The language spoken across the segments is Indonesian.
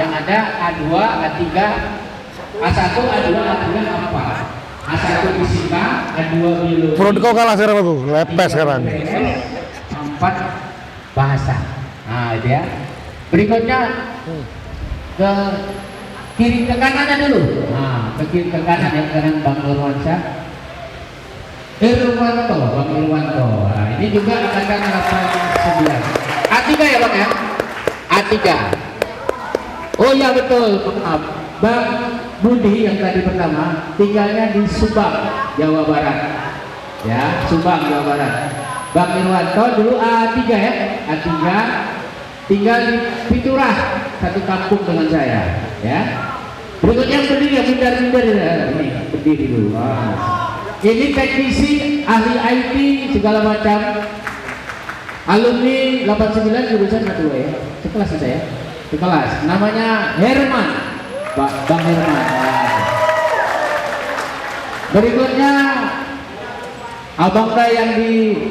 Yang ada A2, A3, A1, A2, A3, A4. A1 fisika, A2 biologi. Perut kau kalah sekarang aku, lepes sekarang. 4 bahasa. Nah, itu ya. Berikutnya ke kiri ke kanannya dulu. Nah, ke kiri ke kanan yang kanan Bang Irwansyah. Irwanto, Bang Irwanto. Nah, ini juga angkatan 89. A3 ya Bang ya? A3. Oh ya betul, maaf. Bang Budi yang tadi pertama tinggalnya di Subang, Jawa Barat. Ya, Subang, Jawa Barat. Bang Irwanto dulu A3 ya, A3 tinggal di Piturah, satu kampung dengan saya. Ya. Berikutnya yang berdiri, yang pindah-pindah ini berdiri dulu. Ini teknisi, ahli IT segala macam. Alumni 89 jurusan A2 ya. Sekelas saya. Sekelas. Namanya Herman. Bang Herman. Berikutnya Abang yang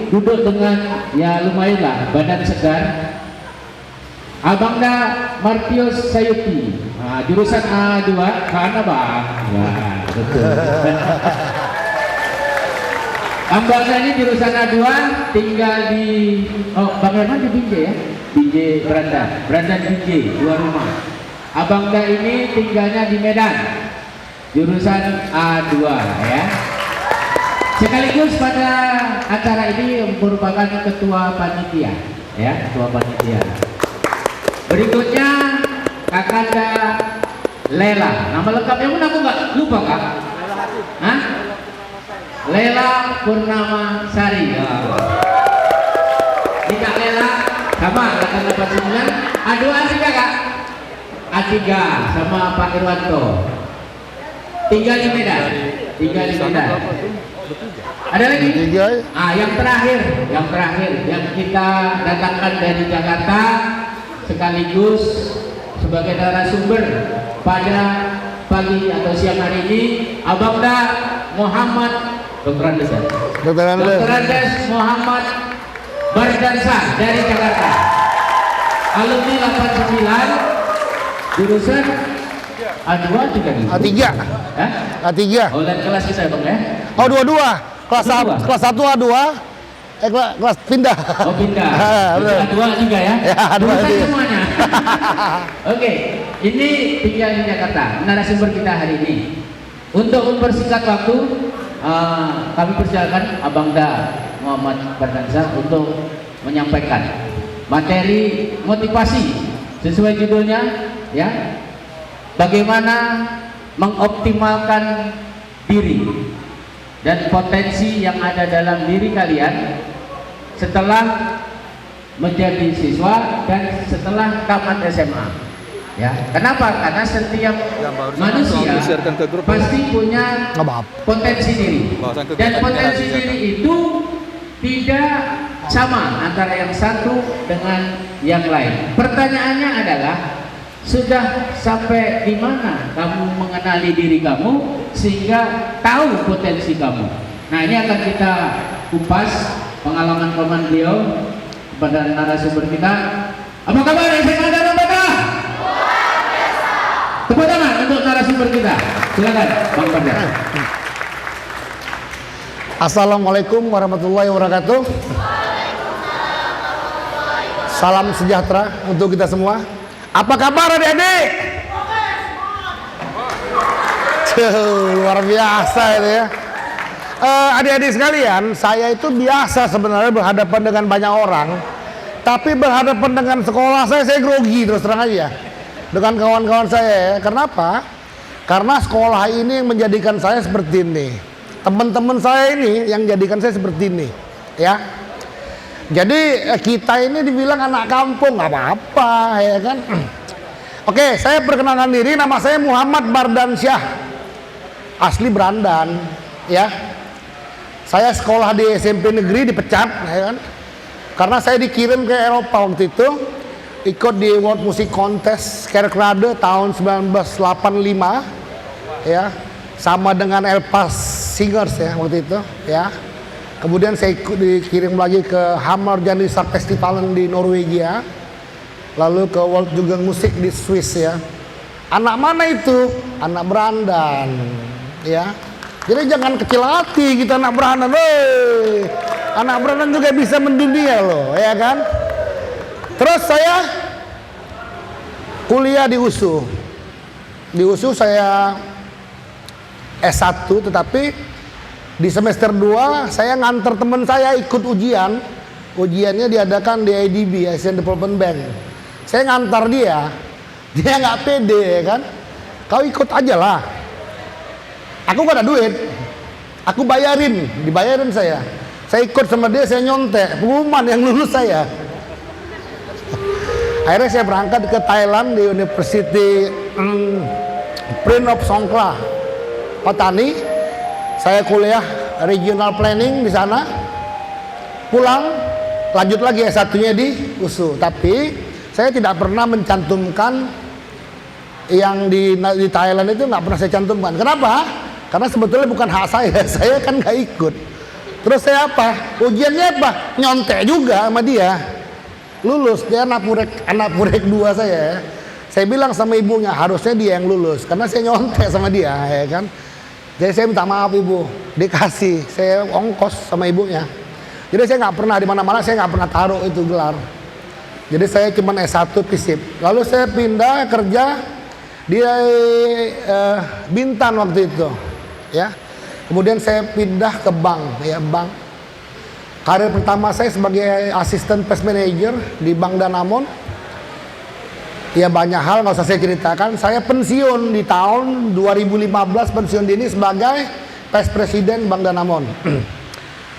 duduk dengan ya lumayan lah badan segar. Abang Martius Sayuti. Nah, jurusan A2 karena Bang. Ya, betul. Abang ini jurusan A2 tinggal di Bang Herman di Binjai ya. Binjai Berandan Binjai, 2 rumah. Abang ini tinggalnya di Medan. Jurusan A2 ya. Sekaligus pada acara ini merupakan ketua panitia ya, ketua panitia. Berikutnya Kakanda Lela. Nama lengkapnya pun aku nggak lupa Kak. Hah? Lela Purnama Sari. Ini Kak Lela sama angkatan 89. A2 A3 Kak. A3 sama Pak Irwanto. Tinggal di Medan. Ada lagi? Yang terakhir yang kita datangkan dari Jakarta sekaligus sebagai narasumber pada pagi atau siang hari ini, Abang Muhammad Dr. Andes Muhammad Bardansyah dari Jakarta, alumni 89, jurusan A2 juga nih. A3. Hah? A3. Oh, dan kelas kita Bang ya? Oh, dua-dua. Kelas 1 A2. Kelas pindah. Oh, pindah. A2 juga ya? Ya, A2 semuanya. Oke, ini tinggal di Jakarta. Narasumber kita hari ini. Untuk mempersingkat waktu, kami persilakan Abang Muhammad Bardansyah untuk menyampaikan materi motivasi sesuai judulnya ya. Bagaimana mengoptimalkan diri dan potensi yang ada dalam diri kalian setelah menjadi siswa dan setelah tamat SMA ya. Kenapa? Karena setiap manusia pasti punya potensi diri dan potensi diri itu tidak sama antara yang satu dengan yang lain. Pertanyaannya adalah, sudah sampai di mana kamu mengenali diri kamu sehingga tahu potensi kamu? Nah, ini akan kita kupas pengalaman beliau kepada narasumber kita. Apa kabar SMA Darul Badra? Tepuk tangan untuk narasumber kita. Silakan Bang Badra. Assalamualaikum warahmatullahi wabarakatuh. Salam sejahtera untuk kita semua. Apa kabar adik-adik? Luar biasa itu ya. Adik-adik sekalian, saya itu biasa sebenarnya berhadapan dengan banyak orang, tapi berhadapan dengan sekolah saya grogi terus terang aja dengan kawan-kawan saya ya. Kenapa? Karena sekolah ini yang menjadikan saya seperti ini. Teman-teman saya ini yang jadikan saya seperti ini ya. Jadi kita ini dibilang anak kampung nggak apa-apa ya kan. Oke, saya perkenalkan diri, nama saya Muhammad Bardansyah, asli Berandan ya. Saya sekolah di SMP negeri dipecat ya kan, karena saya dikirim ke Eropa waktu itu ikut di World Music Contest Kerkrade tahun 1985 ya, sama dengan Elpas Singers ya waktu itu ya. Kemudian saya dikirim lagi ke Hammer Janissar Festival di Norwegia, lalu ke World Jugend Musik di Swiss ya. Anak mana itu? Anak berandan, ya. Jadi jangan kecil hati kita anak berandan. Anak berandan juga bisa mendunia loh, ya kan? Terus saya kuliah di USU. Di USU saya S1, tetapi di semester 2 saya nganter teman saya ikut ujian. Ujiannya diadakan di ADB, Asian Development Bank. Saya ngantar dia nggak pede, ya kan? Kau ikut aja lah. Aku gak ada duit, aku dibayarin saya. Saya ikut sama dia, saya nyontek pengumuman yang lulus saya. Akhirnya saya berangkat ke Thailand di University Prince of Songkhla, Patani. Saya kuliah regional planning di sana. Pulang, lanjut lagi S1-nya di USU. Tapi saya tidak pernah mencantumkan yang di Thailand itu, nggak pernah saya cantumkan. Kenapa? Karena sebetulnya bukan hak saya. Saya kan nggak ikut. Terus saya apa? Ujiannya apa? Nyontek juga sama dia. Lulus, dia anak purek 2 saya. Saya bilang sama ibunya, harusnya dia yang lulus karena saya nyontek sama dia, ya kan. Jadi saya minta maaf ibu, dikasih saya ongkos sama ibunya. Jadi saya nggak pernah di mana-mana, saya nggak pernah taruh itu gelar. Jadi saya cuma S1 FISIP. Lalu saya pindah kerja di Bintan waktu itu, ya. Kemudian saya pindah ke bank, ya, bank. Karir pertama saya sebagai asisten pest manager di Bank Danamon. Ya banyak hal nggak usah saya ceritakan. Saya pensiun di tahun 2015, pensiun dini sebagai pest presiden Bank Danamon.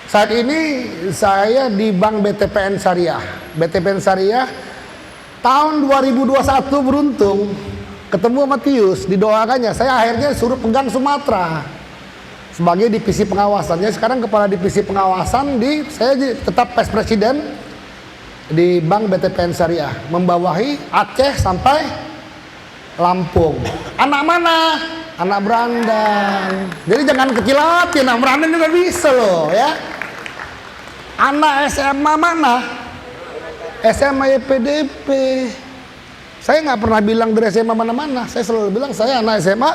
Saat ini saya di Bank BTPN Syariah. BTPN Syariah tahun 2021 beruntung ketemu sama Tius, didoakannya. Saya akhirnya suruh pegang Sumatera sebagai divisi pengawasan. Jadi sekarang kepala divisi pengawasan saya tetap pes presiden di Bank BTPN Syariah, membawahi Aceh sampai Lampung. Anak mana? Anak berandan. Jadi jangan kecil hati, anak berandan juga bisa loh, ya. Anak SMA mana? SMA YPDP. Saya nggak pernah bilang dari SMA mana-mana. Saya selalu bilang saya anak SMA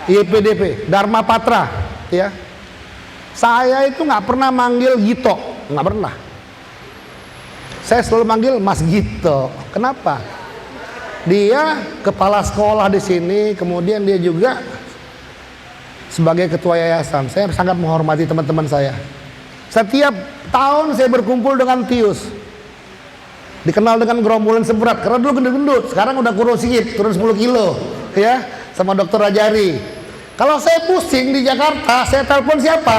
YPDP, Dharma Patra, ya. Saya itu nggak pernah manggil Gito, nggak pernah. Saya selalu manggil Mas Gito. Kenapa? Dia kepala sekolah di sini, kemudian dia juga sebagai ketua yayasan. Saya sangat menghormati teman-teman saya. Setiap tahun saya berkumpul dengan Tius. Dikenal dengan gerombolan seberat karena dulu gendut-gendut, sekarang udah kurus sedikit, turun 10 kilo, ya, sama Dokter Rajari. Kalau saya pusing di Jakarta, saya telepon siapa?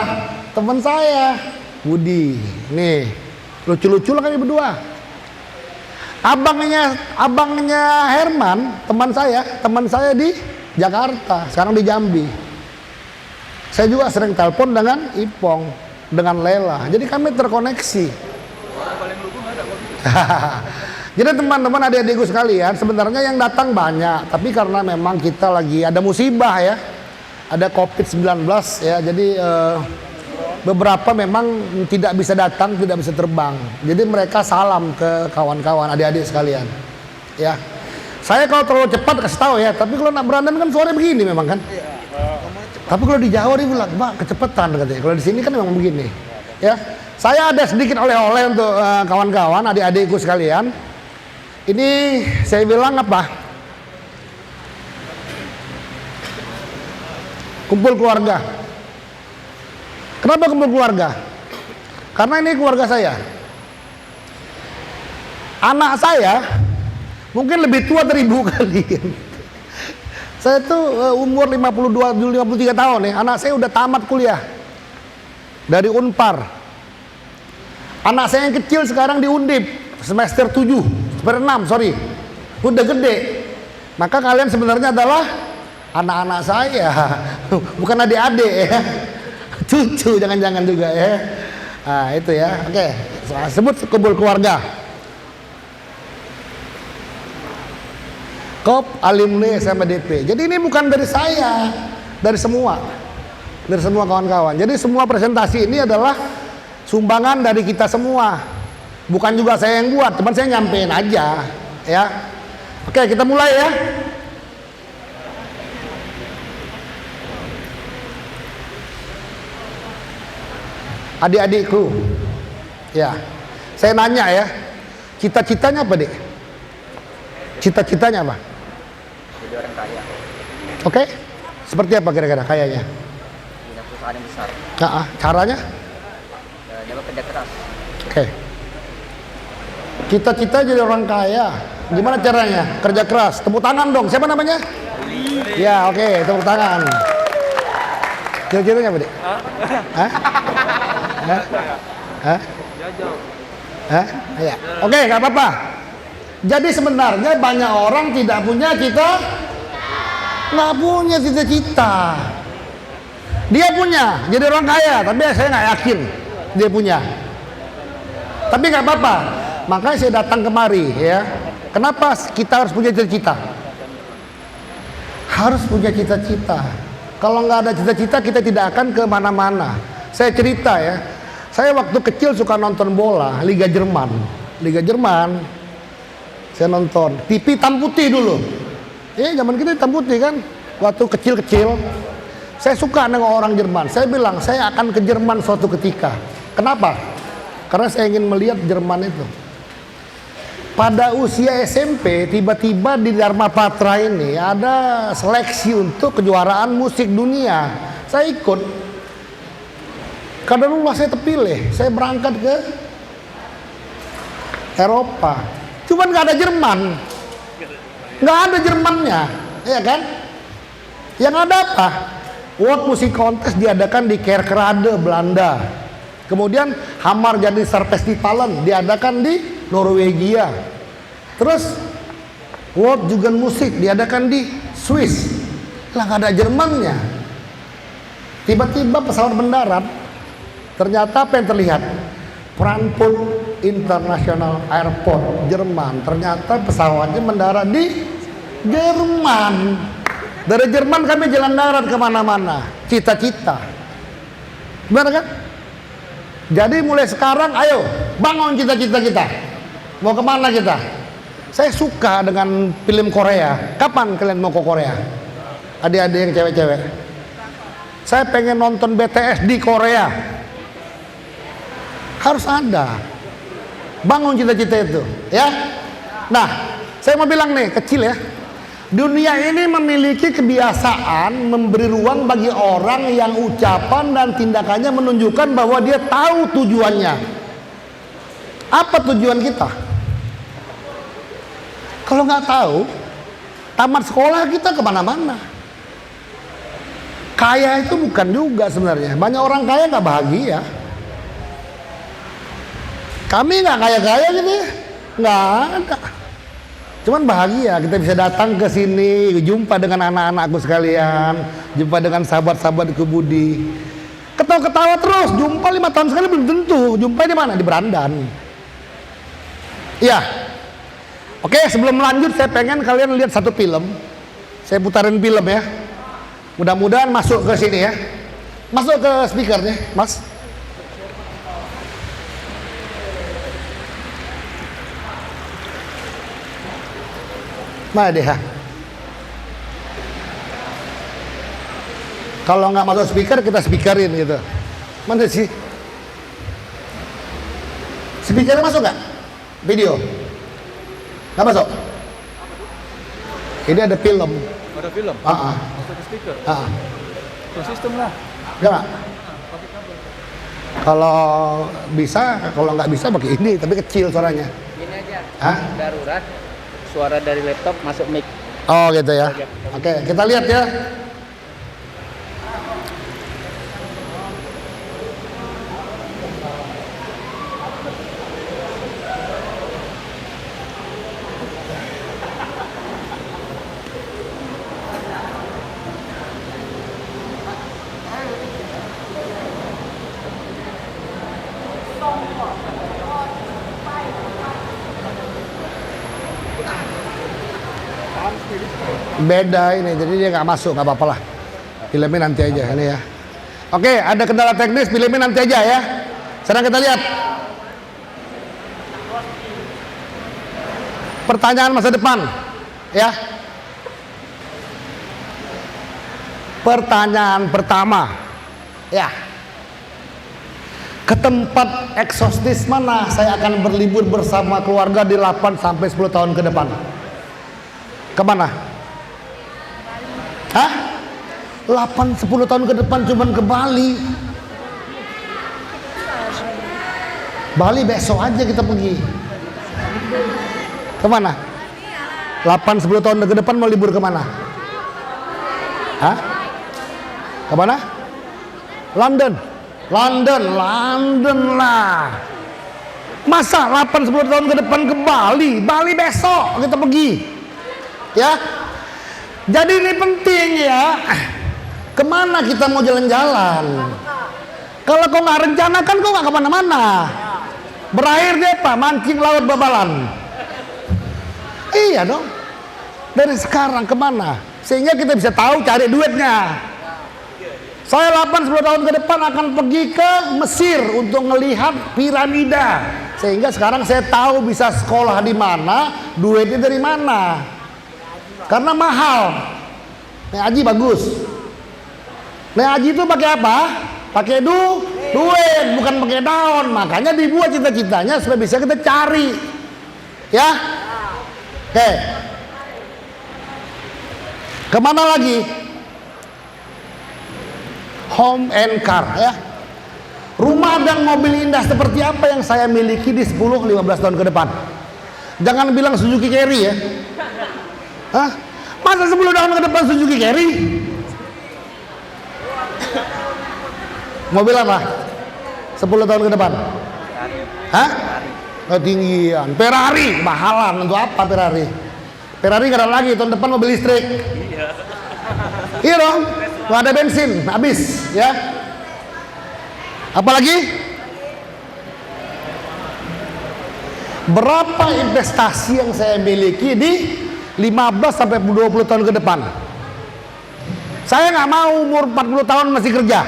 Teman saya, Budi. Nih, lucu-lucu lah kami berdua. Abangnya Herman, teman saya di Jakarta, sekarang di Jambi. Saya juga sering telepon dengan Ipong, dengan Lela. Jadi kami terkoneksi. Jadi teman-teman, adik-adikku sekalian, sebenarnya yang datang banyak, tapi karena memang kita lagi ada musibah, ya, ada COVID-19, ya, jadi beberapa memang tidak bisa datang, tidak bisa terbang. Jadi mereka salam ke kawan-kawan, adik-adik sekalian, ya. Saya kalau terlalu cepat kasih tahu, ya, tapi kalau nak berandan kan suaranya begini memang kan. Tapi kalau di Jawa dia bilang, Pak, kecepatan katanya. Kalau di sini kan memang begini, ya. Saya ada sedikit oleh-oleh untuk kawan-kawan, adik-adikku sekalian. Ini saya bilang apa? Kumpul keluarga. Kenapa kumpul keluarga? Karena ini keluarga saya. Anak saya mungkin lebih tua dari ibu kalian. Saya tuh umur 53 tahun ya. Anak saya udah tamat kuliah dari Unpar. Anak saya yang kecil sekarang di Undip semester 7, semester 6, sorry. Udah gede. Maka kalian sebenarnya adalah anak-anak saya, bukan adik-adik ya. Cucu jangan-jangan juga ya. Nah, itu ya. Oke, sebut kumpul keluarga. Kop alumni SMA DP. Jadi ini bukan dari saya, dari semua kawan-kawan. Jadi semua presentasi ini adalah sumbangan dari kita semua. Bukan juga saya yang buat, teman saya nyampein aja, ya. Oke, kita mulai ya. adik-adikku. Ya, saya nanya ya, cita-citanya apa, Dik? Cita-citanya apa? Jadi orang kaya, Oke, seperti apa kira-kira kayaknya? punya perusahaan yang besar, Caranya? dia bekerja keras. Oke. Cita-cita jadi orang kaya. Gimana caranya? Kerja keras. Tepuk tangan dong. Siapa namanya? Ya, oke, tepuk tangan. Cita-citanya apa, Dik? Hah? Hah? Hah? Hah? Ya. Oke, nggak apa-apa. Jadi sebenarnya banyak orang tidak punya nggak punya cita-cita. Dia punya, jadi orang kaya, tapi saya nggak yakin dia punya. Tapi nggak apa-apa. Makanya saya datang kemari, ya. Kenapa kita harus punya cita-cita? Harus punya cita-cita. Kalau nggak ada cita-cita, kita tidak akan kemana-mana. Saya cerita ya. Saya waktu kecil suka nonton bola, Liga Jerman. Liga Jerman. Saya nonton. TV hitam putih dulu. Zaman kita hitam putih kan. Waktu kecil-kecil. Saya suka dengan orang Jerman. Saya bilang, saya akan ke Jerman suatu ketika. Kenapa? Karena saya ingin melihat Jerman itu. Pada usia SMP, tiba-tiba di Dharma Patra ini ada seleksi untuk kejuaraan musik dunia. Saya ikut. Kadarullah saya terpilih. Saya berangkat ke Eropa. Cuman nggak ada Jerman. Nggak ada Jermannya. Ya kan? Yang ada apa? World Music Contest diadakan di Kerkrade, Belanda. Kemudian Hamar jadi Star Festivalen diadakan di Norwegia. Terus World Jugend Musik diadakan di Swiss. Lah nggak ada Jermannya. Tiba-tiba pesawat mendarat. Ternyata apa yang terlihat? Frankfurt International Airport, Jerman. Ternyata pesawatnya mendarat di Jerman. Dari Jerman kami jalan darat kemana-mana. Cita-cita. Benar kan? Jadi mulai sekarang ayo bangun cita-cita kita. Mau kemana kita? Saya suka dengan film Korea. Kapan kalian mau ke Korea? Adik-adik yang cewek-cewek. Saya pengen nonton BTS di Korea. Harus ada. Bangun cita-cita itu, ya. Nah, saya mau bilang nih, kecil ya. Dunia ini memiliki kebiasaan memberi ruang bagi orang yang ucapan dan tindakannya menunjukkan bahwa dia tahu tujuannya. Apa tujuan kita? Kalau nggak tahu, tamat sekolah kita kemana-mana. Kaya itu bukan juga sebenarnya. Banyak orang kaya nggak bahagia. Kami nggak kaya-kaya gitu ya, nggak ada. Cuman bahagia kita bisa datang ke sini, jumpa dengan anak-anakku sekalian, jumpa dengan sahabat-sahabatku Budi. Ketawa-ketawa terus, jumpa 5 tahun sekali belum tentu. Jumpa di mana? Di Berandan. Iya. Oke, sebelum lanjut saya pengen kalian lihat satu film. Saya putarin film ya. Mudah-mudahan masuk ke sini ya. Masuk ke speakernya, Mas. Mana deh ha? Kalau nggak masuk speaker kita speakerin gitu. Mana sih? Speakernya masuk nggak? Video? Nggak masuk? Ini ada film. Ada film? Masuk ke speaker? Sound system lah. Enggak. Kalau bisa, kalau nggak bisa pakai ini, tapi kecil suaranya. Ini aja, Hah? darurat, suara dari laptop masuk mic. Oh gitu ya. Oke, kita lihat ya. Beda ini, jadi dia nggak masuk, nggak apa-apa lah. Filmnya nanti aja ini ya. Oke, ada kendala teknis, filmnya nanti aja ya. Sekarang kita lihat. Pertanyaan masa depan, ya. Pertanyaan pertama, ya. Ke tempat eksotis mana saya akan berlibur bersama keluarga di 8 sampai 10 tahun ke depan? Kemana? Hah? 8-10 tahun ke depan cuman ke Bali. Bali besok aja kita pergi. Kemana? 8-10 tahun ke depan mau libur kemana? Hah? Kemana? London. London lah. Masa 8-10 tahun ke depan ke Bali? Bali besok kita pergi. Ya. Jadi ini penting ya. Kemana kita mau jalan-jalan? Kalau kau nggak rencanakan, kau nggak kemana-mana. Berakhir dia apa? Mancing laut babalan. Iya dong. Dari sekarang kemana? Sehingga kita bisa tahu cari duitnya. Saya 8-10 tahun ke depan akan pergi ke Mesir untuk melihat piramida. Sehingga sekarang saya tahu bisa sekolah di mana, duitnya dari mana. Karena mahal. Nek Haji bagus. Nek Haji itu pakai apa? Pakai duit, bukan pakai daun. Makanya dibuat cita-citanya supaya bisa kita cari. Ya. Oke. Kemana lagi? Home and car ya. Rumah dan mobil indah seperti apa yang saya miliki di 10-15 tahun ke depan? Jangan bilang Suzuki Carry ya. Hah? Masa 10 tahun ke depan Suzuki Carry? Mobil apa? 10 tahun ke depan? Hah? Ketinggian. Ferrari, mahalan. Untuk apa Ferrari? Ferrari nggak ada lagi, tahun depan mobil listrik. Iya dong, nggak ada bensin, habis ya. Apalagi? Berapa investasi yang saya miliki di 15 sampai 20 tahun ke depan? Saya nggak mau umur 40 tahun masih kerja.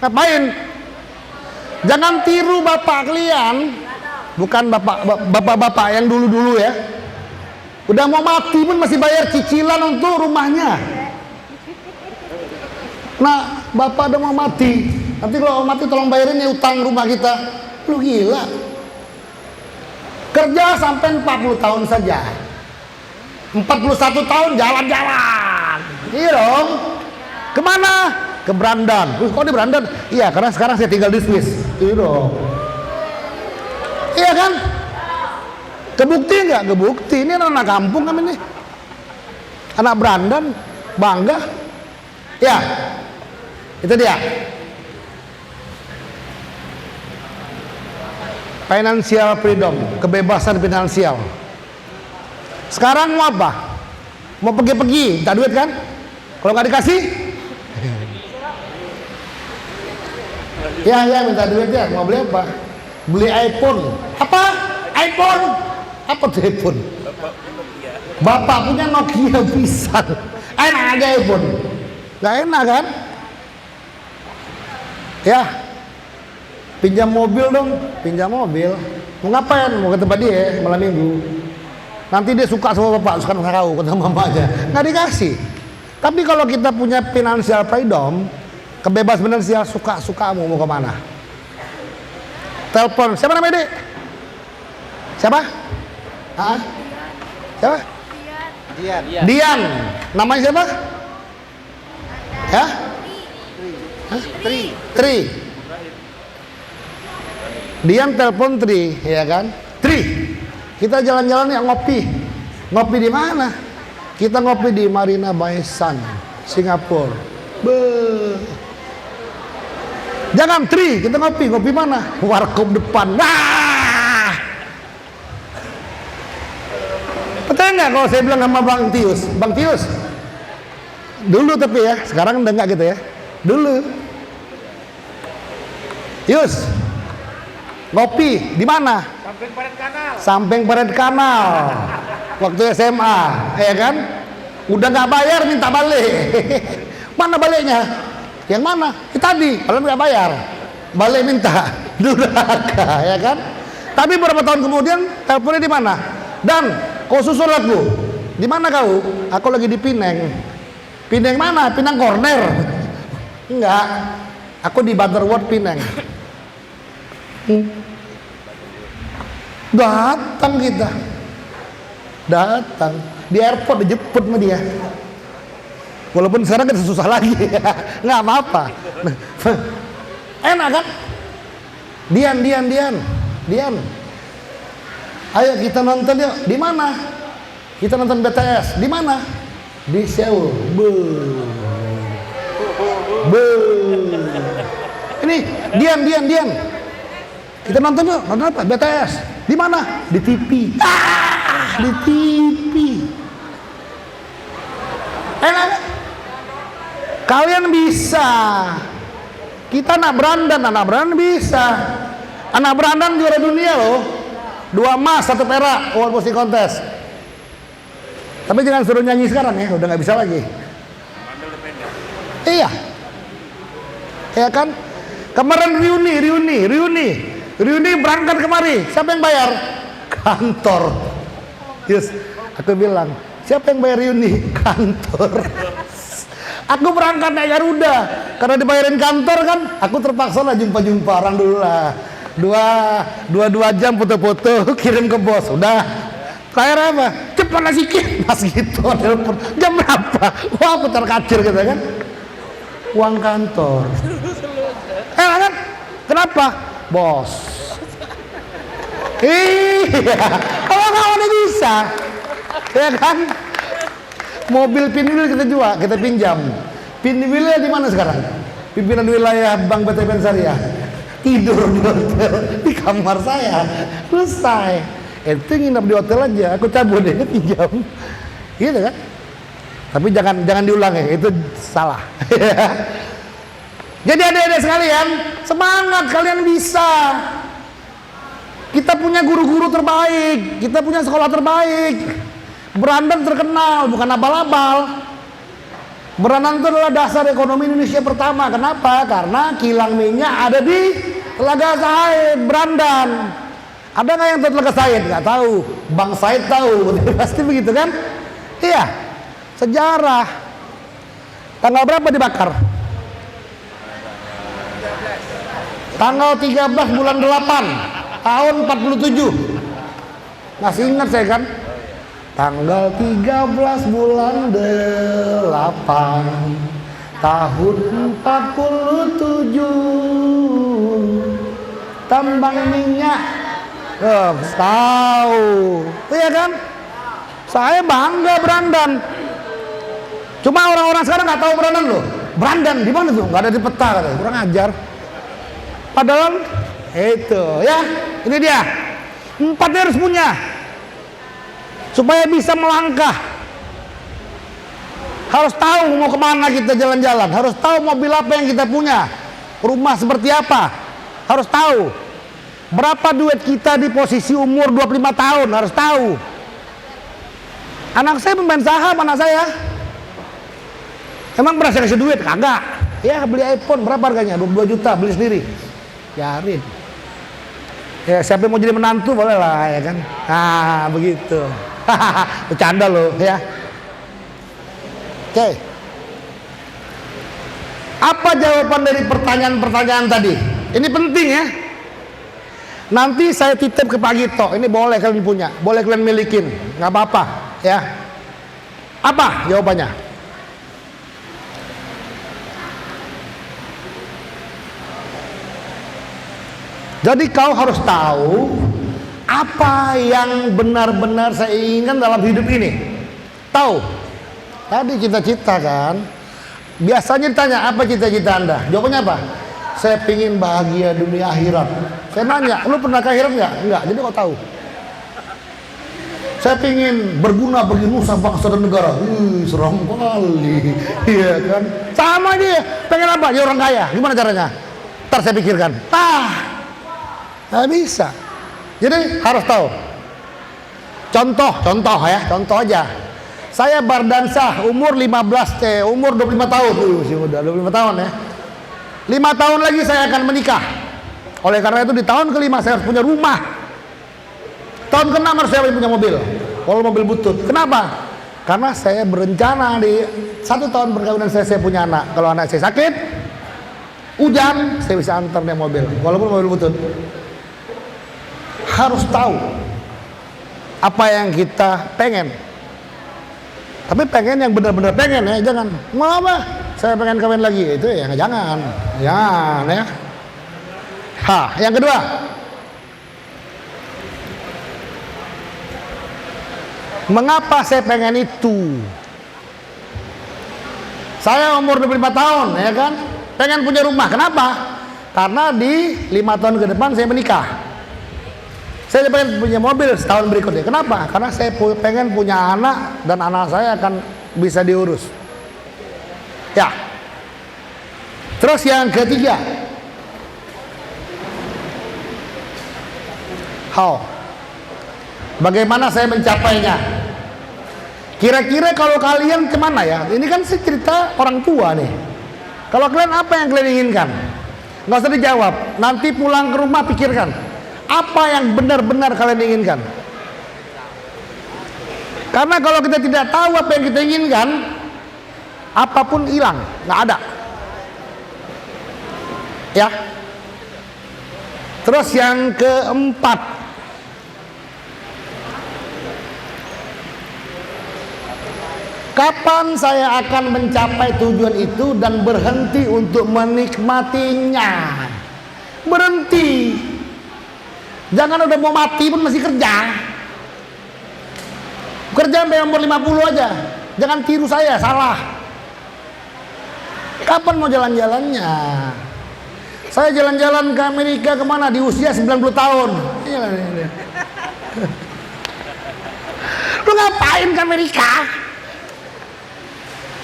Ngapain? Jangan tiru bapak kalian, bukan bapak-bapak yang dulu-dulu ya. Udah mau mati pun masih bayar cicilan untuk rumahnya. Nah, bapak udah mau mati. Nanti kalau mati tolong bayarin ya utang rumah kita. Lu gila. Kerja sampai 40 tahun saja. 41 tahun jalan-jalan. Iya dong. Kemana? Ke Brandan. Kok di Brandan? Iya, karena sekarang saya tinggal di Swiss. Iya dong. Iya kan? Kebukti nggak? Kebukti. Ini anak kampung kami nih. Anak Brandan, bangga. Ya, itu dia. Financial freedom, kebebasan finansial. Sekarang mau apa? Mau pergi-pergi, minta duit kan? Kalau nggak dikasih, ya minta duit ya. Mau beli apa? Beli iPhone. Apa? iPhone? Apa tuh iPhone? Bapak punya Nokia bisa. Enak aja iPhone. Gak enak kan? Ya. Pinjam mobil dong. Pinjam mobil. Mau ngapain? Mau ke tempat dia malam minggu. Nanti dia suka sama bapak, suka sama kau, kata mamanya. Nggak dikasih. Tapi kalau kita punya financial freedom, kebebasan finansial, suka-suka mau kemana? Telepon. Siapa namanya, Dek? Siapa? Hah? Siapa? Dian. Namanya siapa? Ya? Tri. Dian telepon Tri, ya kan? Tri, kita jalan-jalan ya ngopi. Ngopi di mana? Kita ngopi di Marina Bay Sands, Singapura. Jangan Tri, kita ngopi mana? Warkop depan. Wah! Percaya nggak kalau saya bilang sama Bang Tius? Dulu tapi ya, sekarang udah nggak gitu ya. Dulu. Tius, ngopi di mana? Samping Paret Kanal. Waktu SMA, ya kan? Udah nggak bayar minta balik. Mana baliknya? Yang mana? Tadi, kalau nggak bayar, balik minta. Durhaka, ya kan? Tapi beberapa tahun kemudian teleponnya di mana? Dan kau susul aku. Di mana kau? Aku lagi di Pineng. Pineng mana? Pinang Corner. Enggak. Aku di Butterworth Pineng. Datang kita, datang di airport dijemput sama dia. Walaupun sekarang kan susah lagi, nggak apa-apa. Enak kan? Dian. Ayo kita nonton yuk. Di mana? Kita nonton BTS. Di mana? Di Seoul. Ini Dian. Kita nonton yuk. Nonton apa? BTS. Di mana? Di TV. Di TV. Enak. Kalian bisa. Kita anak Brandan bisa. Anak Brandan juara dunia loh. 2 emas, 1 perak World Posting Contest. Tapi jangan suruh nyanyi sekarang ya, udah nggak bisa lagi. Iya. Ya kan? Kemarin reuni berangkat kemari. Siapa yang bayar? Kantor. Yes, aku bilang, siapa yang bayar reuni? Kantor. Aku berangkat naik Garuda karena dibayarin kantor kan. Aku terpaksa lah jumpa orang dulu lah. 2 jam foto-foto kirim ke bos. Udah. Terakhir apa? Cepat lah sikit. Mas gitu telepon. Jam berapa? Wah, putar kacir gitu kan. Uang kantor. Kan? Kenapa? Bos. Iya. Kawan-kawannya bisa. Ya kan? Mobil pinwheel kita jual, kita pinjam. Pinwheelnya di mana sekarang? Pimpinan wilayah Bank BTPN Syariah. Tidur di hotel, di kamar saya. Selesai. Itu nginep di hotel aja, aku cabut deh, pinjam. Gitu kan? Tapi jangan diulang ya, itu salah. Jadi adik-adik sekalian, semangat, kalian bisa. Kita punya guru-guru terbaik, kita punya sekolah terbaik. Brandan terkenal, bukan abal-abal. Brandan itu adalah dasar ekonomi Indonesia pertama. Kenapa? Karena kilang minyak ada di Telaga Said, Brandan. Ada nggak yang tahu Telaga Said? Nggak tahu. Bang Said tahu, pasti begitu kan? Iya, sejarah. Tanggal berapa dibakar? Tanggal 13 bulan 8 tahun 47. Masih ingat saya kan? Tanggal 13 bulan 8 tahun 47 tambang minyak. Tahu. Iya kan? Saya bangga Brandan. Cuma orang-orang sekarang nggak tahu Brandan loh. Brandan di mana tuh? Nggak ada di peta katanya. Kurang ajar. Padahal itu ya, ini dia. 4 harus punya. Supaya bisa melangkah, harus tahu mau kemana kita jalan-jalan, harus tahu mobil apa yang kita punya, rumah seperti apa, harus tahu berapa duit kita di posisi umur 25 tahun, harus tahu. Anak saya pemain saham, anak saya. Emang berasa kasih duit? Kagak. Ya beli iPhone berapa harganya? 22 juta, beli sendiri. Biarin. Ya siapa yang mau jadi menantu boleh lah ya kan. Nah begitu. Bercanda loh ya. Oke. Apa jawaban dari pertanyaan-pertanyaan tadi? Ini penting ya. Nanti saya titip ke Pak Gito. Ini boleh kalian punya, boleh kalian milikin, nggak apa-apa ya. Apa jawabannya? Jadi kau harus tahu apa yang benar-benar saya inginkan dalam hidup ini. Tahu? Tadi cita-cita kan. Biasanya ditanya apa cita-cita Anda? Jawabannya apa? Saya pingin bahagia dunia akhirat. Saya nanya, lu pernah ke akhirat nggak? Enggak. Jadi kau tahu. Saya pingin berguna bagi nusa bangsa dan negara. Seram kali. Iya kan? Sama aja. Pengen apa? Ya orang kaya. Gimana caranya? Ntar saya pikirkan. Nggak bisa. Jadi harus tahu. Contoh ya, contoh aja. Saya Bardansah, umur 25 tahun. Masih muda, 25 tahun ya. 5 tahun lagi saya akan menikah. Oleh karena itu di tahun ke-5 saya harus punya rumah. Tahun ke-6 harus saya punya mobil. Kalau mobil butut. Kenapa? Karena saya berencana di 1 tahun perkawinan saya punya anak. Kalau anak saya sakit, hujan, saya bisa antar naik mobil. Walaupun mobil butut. harus tahu apa yang kita pengen. Tapi pengen yang benar-benar pengen ya, jangan mau apa? Saya pengen kawin lagi, itu ya jangan ya. Yang kedua, mengapa saya pengen itu? Saya umur 25 tahun ya kan, pengen punya rumah. Kenapa? Karena di 5 tahun ke depan saya menikah. Saya pengen punya mobil setahun berikutnya. Kenapa? Karena saya pengen punya anak dan anak saya akan bisa diurus. Ya. Terus yang ketiga, bagaimana saya mencapainya? Kira-kira kalau kalian kemana ya? Ini kan cerita orang tua nih. Kalau kalian apa yang kalian inginkan? Nggak usah dijawab. Nanti pulang ke rumah pikirkan. Apa yang benar-benar kalian inginkan? Karena kalau kita tidak tahu apa yang kita inginkan, apapun hilang, nggak ada. Ya. Terus yang keempat, kapan saya akan mencapai tujuan itu dan berhenti untuk menikmatinya? Berhenti. Jangan udah mau mati pun masih kerja. Kerja sampai umur 50 aja. Jangan tiru saya, salah. Kapan mau jalan-jalannya? Saya jalan-jalan ke Amerika kemana? Di usia 90 tahun. Lu ngapain ke Amerika?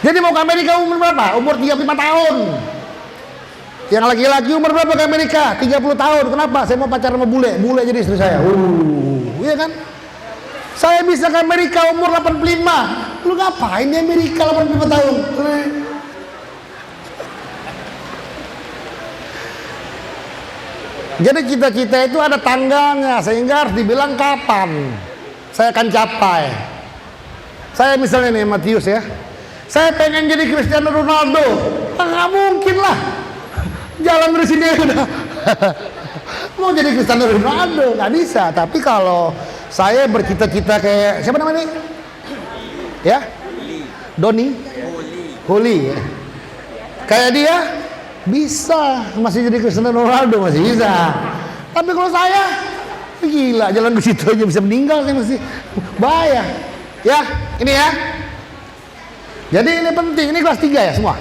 Jadi mau ke Amerika umur berapa? Umur 35 tahun. Yang laki-laki umur berapa ke Amerika? 30 tahun. Kenapa? Saya mau pacaran sama bule. Bule jadi istri saya. Iya kan? Saya bisa ke Amerika umur 85. Lu ngapain di Amerika 85 tahun? Jadi cita-cita itu ada tanggalnya, sehingga harus dibilang kapan saya akan capai. Saya misalnya nih Matius ya, saya pengen jadi Cristiano Ronaldo. Nggak mungkin lah, jalan dari sini udah mau jadi Cristiano Ronaldo, nggak bisa. Tapi kalau saya bercita-cita kayak siapa namanya? Ya, Doni, Holi ya. Kayak dia bisa masih jadi Cristiano Ronaldo, masih bisa. Tapi kalau saya gila, jalan ke situ aja bisa meninggal, saya masih bahaya. Ya, ini ya. Jadi ini penting, ini kelas 3 ya semua.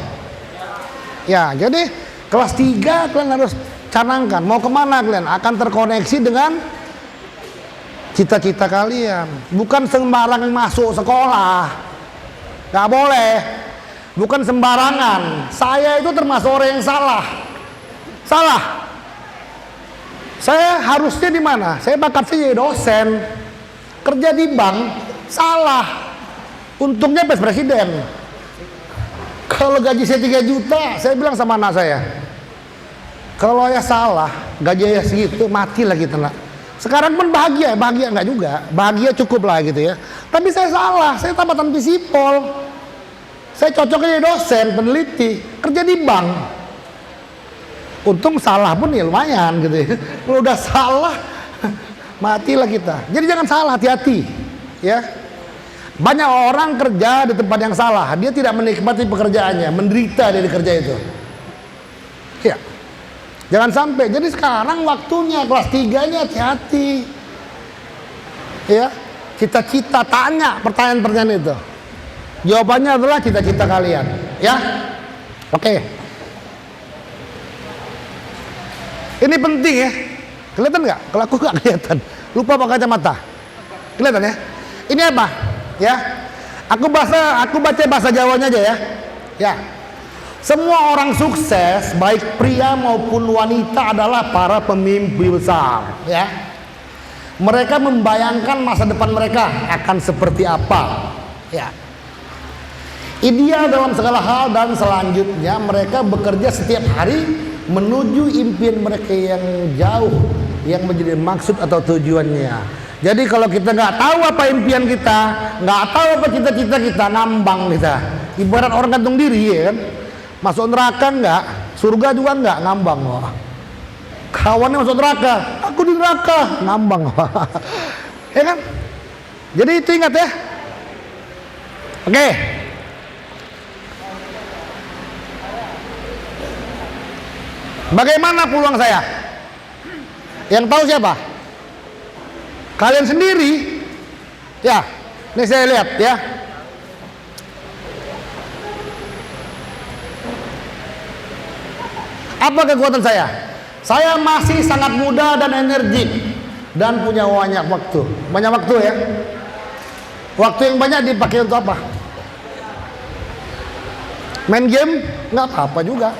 Ya, jadi kelas 3 kalian harus canangkan mau kemana kalian, akan terkoneksi dengan cita-cita kalian. Bukan sembarang masuk sekolah, nggak boleh. Bukan sembarangan. Saya itu termasuk orang yang salah. Saya harusnya di mana? Saya bakat jadi dosen, kerja di bank. Salah. Untungnya presiden. Kalau gaji saya 3 juta, saya bilang sama anak saya, kalau ya salah, gaji ya segitu, matilah kita nak. Sekarang pun bahagia nggak juga, bahagia cukup lah gitu ya. Tapi saya salah, saya tamatan Visipol. Saya cocoknya jadi dosen, peneliti, kerja di bank. Untung salah pun ya lumayan gitu ya. Kalau udah salah, matilah kita. Jadi jangan salah, hati-hati ya. Banyak orang kerja di tempat yang salah, dia tidak menikmati pekerjaannya, menderita dari kerja itu. Ya, jangan sampai. Jadi sekarang waktunya kelas 3 ini hati-hati. Ya, cita-cita, tanya pertanyaan-pertanyaan itu. Jawabannya adalah cita-cita kalian, ya. Oke. Ini penting ya. Kelihatan nggak? Kalau aku nggak kelihatan. Lupa pakai kacamata. Kelihatan ya? Ini apa? Ya. Aku baca bahasa Jawanya aja ya. Ya. Semua orang sukses, baik pria maupun wanita, adalah para pemimpi besar, ya. Mereka membayangkan masa depan mereka akan seperti apa, ya. Ideal dalam segala hal, dan selanjutnya mereka bekerja setiap hari menuju impian mereka yang jauh, yang menjadi maksud atau tujuannya. Jadi kalau kita nggak tahu apa impian kita, nggak tahu apa cita-cita kita, ngambang kita. Ibarat orang gantung diri ya kan, masuk neraka nggak, surga juga nggak, ngambang. Wah. Kawannya masuk neraka, aku di neraka, ngambang. Ya kan? Jadi itu ingat ya. Oke. Bagaimana peluang saya? Yang tahu siapa? Kalian sendiri. Ya, ini saya lihat ya. Apa kekuatan saya? Saya masih sangat muda dan energik dan punya banyak waktu. Banyak waktu ya. Waktu yang banyak dipakai untuk apa? Main game? Nggak apa-apa juga.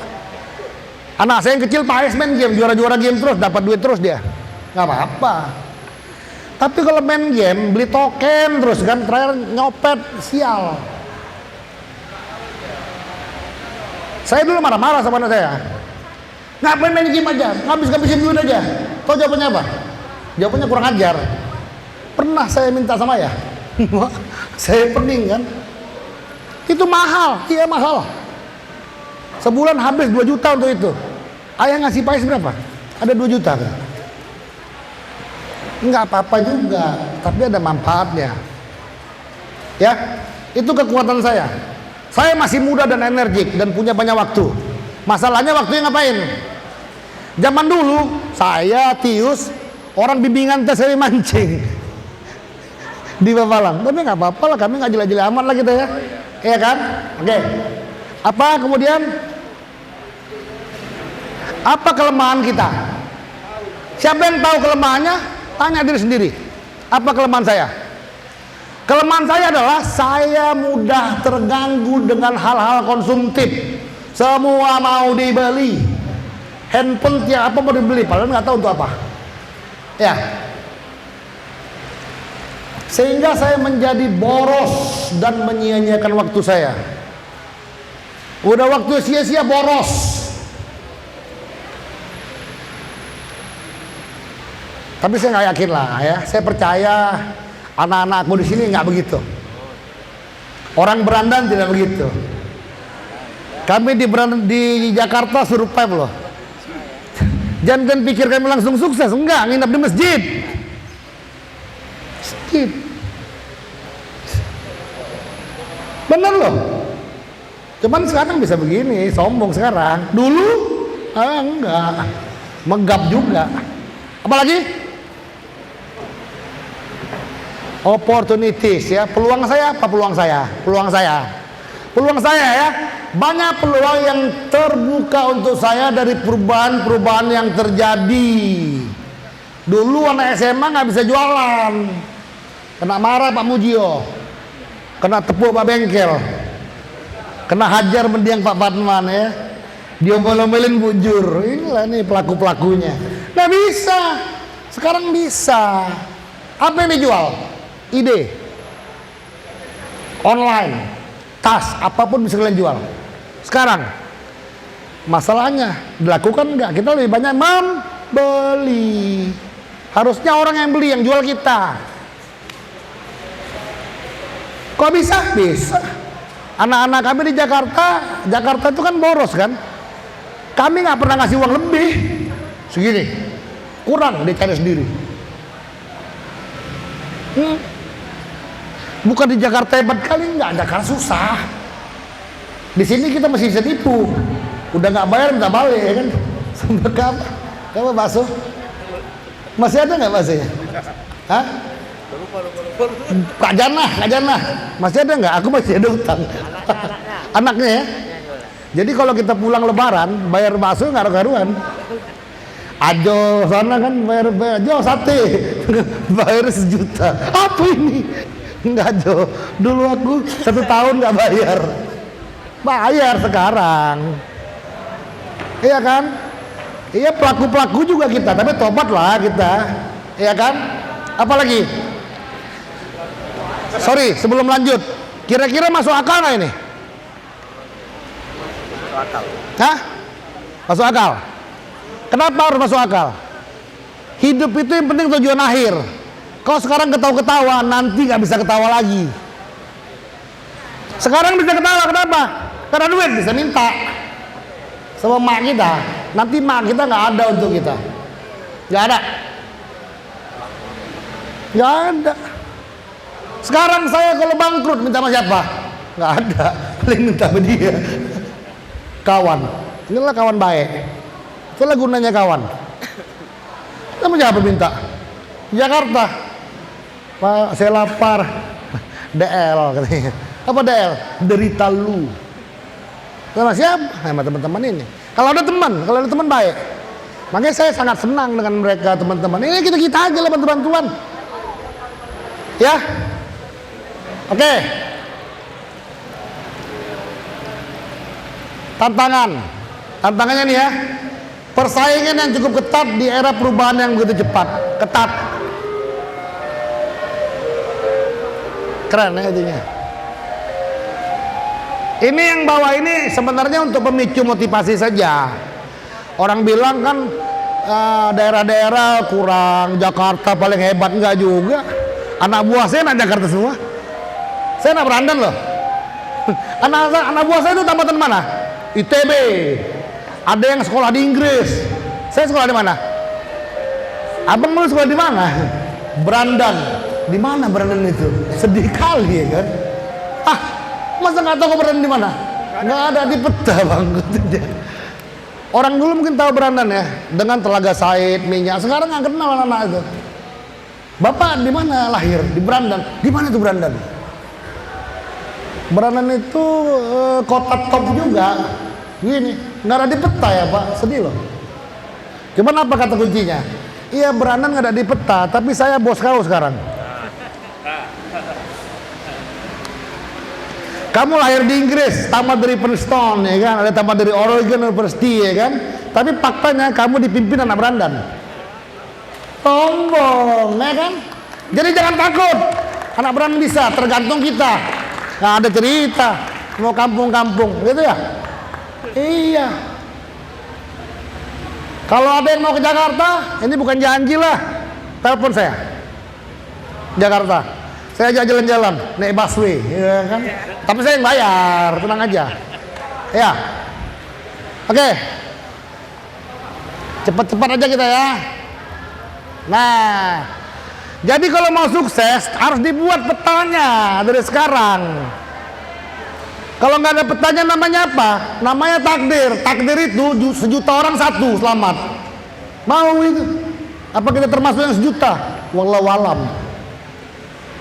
Anak saya yang kecil Pak Ais main game, juara-juara game terus, dapat duit terus dia. Nggak apa-apa. Tapi kalau main game, beli token terus kan, terakhir nyopet, sial. Saya dulu marah-marah sama anak saya. Ngapain main game aja, ngabis-ngabisin duit aja. Tahu jawabannya apa? Jawabannya kurang ajar. Pernah saya minta sama ya, saya pening kan. Itu mahal, iya mahal. Sebulan habis 2 juta untuk itu. Ayah ngasih Pais berapa? Ada 2 juta kan? Enggak apa-apa juga, tapi ada manfaatnya. Ya, itu kekuatan saya. Saya masih muda dan energik dan punya banyak waktu. Masalahnya waktunya ngapain? Zaman dulu saya Tius orang bimbingan tes saya mancing di Bapalang. Tapi nggak apa-apa lah, kami nggak jela-jela aman lah kita ya. Iya kan? Oke. Apa kemudian? Apa kelemahan kita? Siapa yang tahu kelemahannya? Tanya diri sendiri. Apa kelemahan saya? Kelemahan saya adalah saya mudah terganggu dengan hal-hal konsumtif. Semua mau dibeli. Handphone tiap apa mau dibeli, padahal nggak tahu untuk apa. Ya. Sehingga saya menjadi boros dan menyia-nyiakan waktu saya. Udah waktu sia-sia boros. Tapi saya nggak yakin lah ya. Saya percaya anak-anakku di sini nggak begitu. Orang Berandan tidak begitu. Kami di Jakarta survive loh. Jangan pikir kami langsung sukses, enggak, nginap di masjid. Masjid. Bener loh. Cuman sekarang bisa begini, sombong sekarang. Dulu enggak. Megap juga. Apalagi? Opportunities ya. Peluang saya apa peluang saya? Peluang saya. Peluang saya ya. Banyak peluang yang terbuka untuk saya dari perubahan-perubahan yang terjadi. Dulu anak SMA nggak bisa jualan, kena marah Pak Mujio, kena tepuk Pak Bengkel, kena hajar mendiang Pak Fatman ya, diomelin bujur. Inilah nih pelaku-pelakunya. Nggak bisa, sekarang bisa. Apa yang dijual? Ide, online, tas, apapun bisa kalian jual. Sekarang masalahnya dilakukan enggak? Kita lebih banyak membeli. Harusnya orang yang beli, yang jual kita. Kok bisa? Bisa. Anak-anak kami di Jakarta itu kan boros kan. Kami nggak pernah ngasih uang lebih. Segini, kurang dia cari sendiri. Bukan di Jakarta hebat kali, nggak, Jakarta susah. Di sini kita masih bisa tipu. Udah nggak bayar minta balik ya kan. Sampai kapan bakso? Masih ada nggak baksonya? Hah? Kak Jana, masih ada nggak? Aku masih ada utang. Anaknya ya. Jadi kalau kita pulang Lebaran bayar bakso nggak karuan. Ajo sana kan bayar ajo sate bayar 1 juta. Apa ini? Enggak Jo. Dulu aku 1 tahun nggak bayar. Bayar sekarang. Iya kan? Iya, pelaku-pelaku juga kita, tapi tobat lah kita. Iya kan? Apalagi? Sorry, sebelum lanjut, kira-kira masuk akal nggak ini? Masuk akal. Hah? Masuk akal? Kenapa harus masuk akal? Hidup itu yang penting tujuan akhir. Kalau sekarang ketawa-ketawa, nanti nggak bisa ketawa lagi. Sekarang bisa ketawa, kenapa? Karena duit bisa minta sama mak kita. Nanti mak kita nggak ada untuk kita. Nggak ada. Nggak ada. Sekarang saya kalau bangkrut minta sama siapa? Nggak ada. Paling minta sama dia. Kawan. Inilah kawan baik. Itulah gunanya kawan. Sama siapa minta? Jakarta. Pak, saya lapar. DL katanya. Apa DL? Derita lu. Sama siapa? Sama teman-teman ini. Kalau ada teman baik. Makanya saya sangat senang dengan mereka, teman-teman. Ini kita aja lah bantu-bantuan. Ya. Oke. Tantangannya nih ya. Persaingan yang cukup ketat di era perubahan yang begitu cepat. Ketat. Keren ya intinya. Ini yang bawah ini sebenarnya untuk pemicu motivasi saja. Orang bilang kan daerah-daerah kurang, Jakarta paling hebat. Enggak juga. Anak buah saya anak Jakarta semua. Saya anak Berandan loh. anak buah saya itu tampatan mana? ITB. Ada yang sekolah di Inggris. Saya sekolah di mana? Abang mau sekolah di mana? Berandan. Di mana Berandan itu? Sedih kali ya kan? Ah, masa nggak tahu Berandan di mana? Nggak ada di peta bang. Orang dulu mungkin tahu Berandan ya, dengan Telaga Said, minyak. Sekarang nggak kenal anak-anak itu. Bapak di mana lahir? Di Berandan. Di mana itu Berandan? Berandan itu kota top juga. Gini, nggak ada di peta ya Pak, sedih loh. Cuman apa kata kuncinya? Iya Berandan nggak ada di peta, tapi saya bos kau sekarang. Kamu lahir di Inggris, tamat dari Princeton ya kan, ada tamat dari Oregon University ya kan. Tapi faktanya kamu dipimpin anak Berandan. Sombong ya kan. Jadi jangan takut, anak Berandan bisa, tergantung kita. Nggak ada cerita mau kampung-kampung gitu ya. Iya. Kalau ada yang mau ke Jakarta, ini bukan janji lah. Telepon saya. Jakarta. Saya ajak jalan-jalan, naik busway, ya kan? Tapi saya yang bayar, tenang aja. Ya. Oke. Cepat-cepat aja kita ya. Nah, jadi kalau mau sukses harus dibuat petanya dari sekarang. Kalau nggak ada petanya namanya apa? Namanya takdir. Takdir itu sejuta orang satu selamat. Mau itu? Apa kita termasuk yang sejuta? Wallahu alam.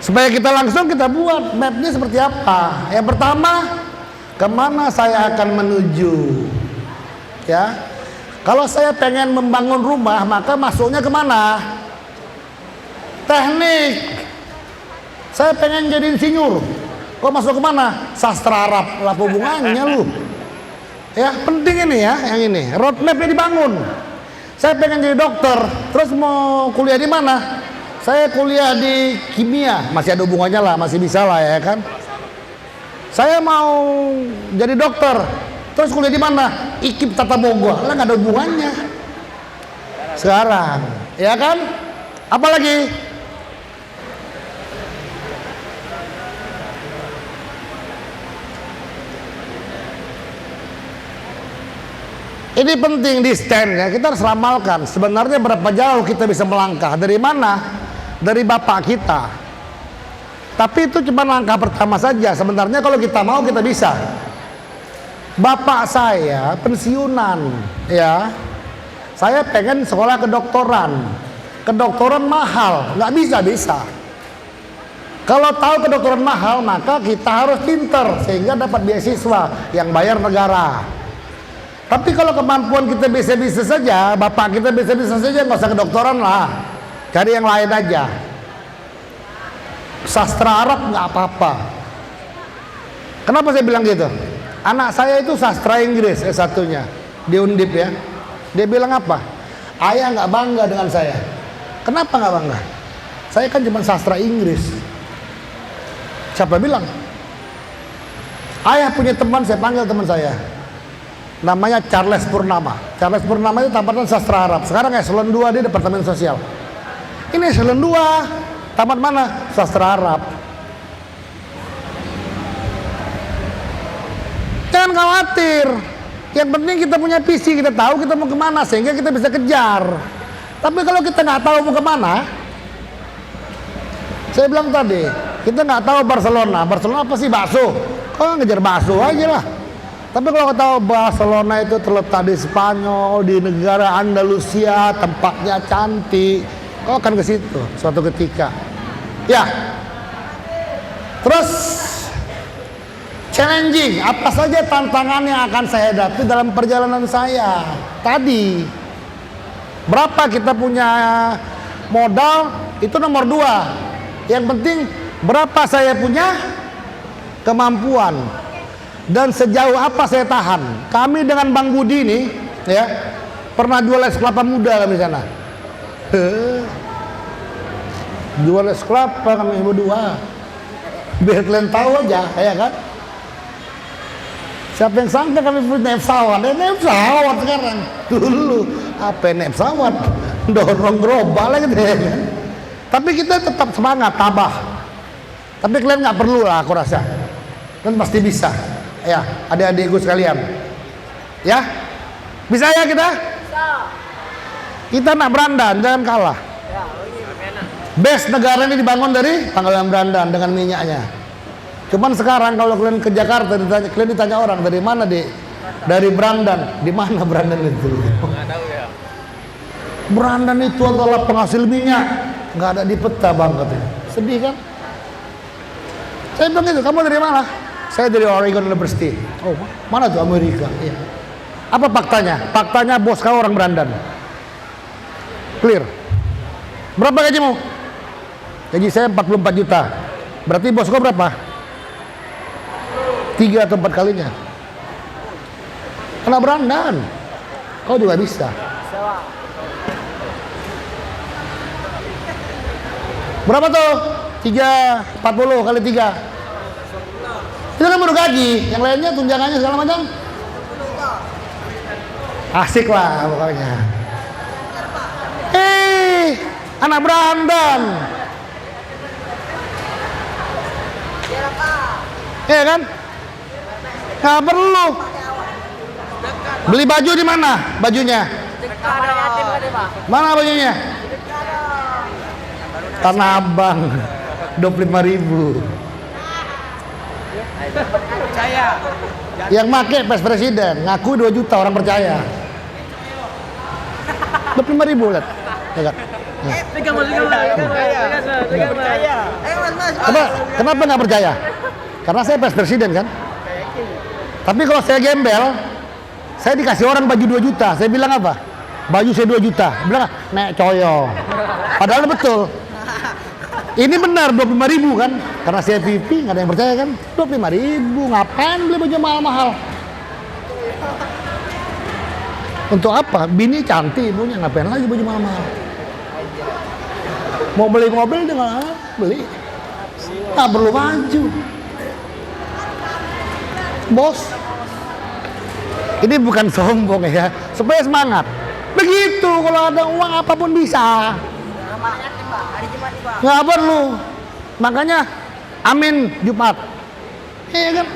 Supaya kita langsung kita buat mapnya seperti apa. Yang pertama, kemana saya akan menuju? Ya, kalau saya pengen membangun rumah, maka masuknya kemana? Teknik. Saya pengen jadi insinyur. Kok masuk kemana? Sastra Arab. Lah hubungannya lu. Ya, penting ini ya, yang ini. Roadmapnya dibangun. Saya pengen jadi dokter. Terus mau kuliah di mana? Saya kuliah di kimia, masih ada hubungannya lah, masih bisa lah ya kan. Saya mau jadi dokter, terus kuliah di mana? IKIP Tata Boga, lah nggak ada hubungannya. Sekarang, ya kan? Apalagi? Ini penting di stand ya, kita harus ramalkan. Sebenarnya berapa jauh kita bisa melangkah, dari mana? Dari bapak kita. Tapi itu cuma langkah pertama saja. Sebenarnya kalau kita mau kita bisa. Bapak saya pensiunan ya. Saya pengen sekolah kedokteran. Kedokteran mahal, nggak bisa. Kalau tahu kedokteran mahal, maka kita harus pinter sehingga dapat beasiswa yang bayar negara. Tapi kalau kemampuan kita bisa-bisa saja, bapak kita bisa-bisa saja, nggak usah kedokteran lah. Cari yang lain aja. Sastra Arab nggak apa-apa. Kenapa saya bilang gitu? Anak saya itu sastra Inggris S1-nya di Undip ya. Dia bilang apa? Ayah nggak bangga dengan saya. Kenapa nggak bangga? Saya kan cuma sastra Inggris. Siapa bilang? Ayah punya teman, saya panggil teman saya. Namanya Charles Purnama. Charles Purnama itu tampatan sastra Arab. Sekarang eselon 2 di Departemen Sosial. Ini eselon 2, tamat mana? Sastra Arab. Jangan khawatir. Yang penting kita punya visi, kita tahu kita mau kemana sehingga kita bisa kejar. Tapi kalau kita nggak tahu mau kemana, saya bilang tadi, kita nggak tahu Barcelona apa sih bakso? Kau ngejar bakso aja lah. Tapi kalau kau tahu Barcelona itu terletak di Spanyol, di negara Andalusia, tempatnya cantik, kau akan ke situ suatu ketika. Ya. Terus challenging, apa saja tantangan yang akan saya hadapi dalam perjalanan saya tadi. Berapa kita punya modal itu nomor 2. Yang penting berapa saya punya kemampuan dan sejauh apa saya tahan. Kami dengan Bang Budi ini ya pernah jual es kelapa muda kami di sana. Jual es kelapa kami berdua. Biar kalian tahu aja, ya kan? Siapa yang sangka kami punya pesawat? Naik pesawat sekarang. Dulu apa naik pesawat? Dorong gerobak lagi deh. Tapi kita tetap semangat, tabah. Tapi kalian nggak perlu lah, aku rasa. Kalian pasti bisa. Ya, adik-adikku sekalian. Ya, bisa ya kita? Kita nak Brandan, jangan kalah. Best negara ini dibangun dari Pangkalan Brandan dengan minyaknya. Cuman sekarang kalau kalian ke Jakarta kalian ditanya orang dari mana dari Brandan. Di mana Brandan itu? Nggak tahu ya. Brandan itu adalah penghasil minyak. Nggak ada di peta bang katanya. Sedih kan? Saya bilang gitu. Kamu dari mana? Saya dari Oregon University. Oh mana tuh Amerika? Iya. Apa faktanya? Faktanya bos kau orang Brandan. Clear. Berapa gajimu? Gaji saya 44 juta. Berarti bos kau berapa? 3 atau 4 kalinya. Kena Brandan. Kau juga bisa. Berapa tuh? 340 kali 3. Itu kan baru gaji. Yang lainnya tunjangannya segala macam. Asik lah pokoknya. Anak Brandan. Iya kan? Nggak perlu. Beli baju di mana? Bajunya? Mana bajunya? Tanah Abang. 25.000. Yang make Pes Presiden ngaku 2 juta orang percaya. 25.000 lihat. Ya kan? Kenapa nggak percaya? Karena saya Pes Presiden kan. Tapi kalau saya gembel, saya dikasih orang baju 2 juta. Saya bilang apa? Baju saya 2 juta. Bilang nek coyo. Padahal betul. Ini benar 25.000 kan? Karena saya VIP, nggak ada yang percaya kan? 25.000, ngapain beli baju mahal-mahal? Untuk apa? Bini cantik ibunya, ngapain lagi baju mahal-mahal? Mau beli mobil dia nggak beli, nggak perlu baju. Bos, ini bukan sombong ya, supaya semangat. Begitu, kalau ada uang apapun bisa. Nggak perlu. Makanya amin Jumat. Iya kan?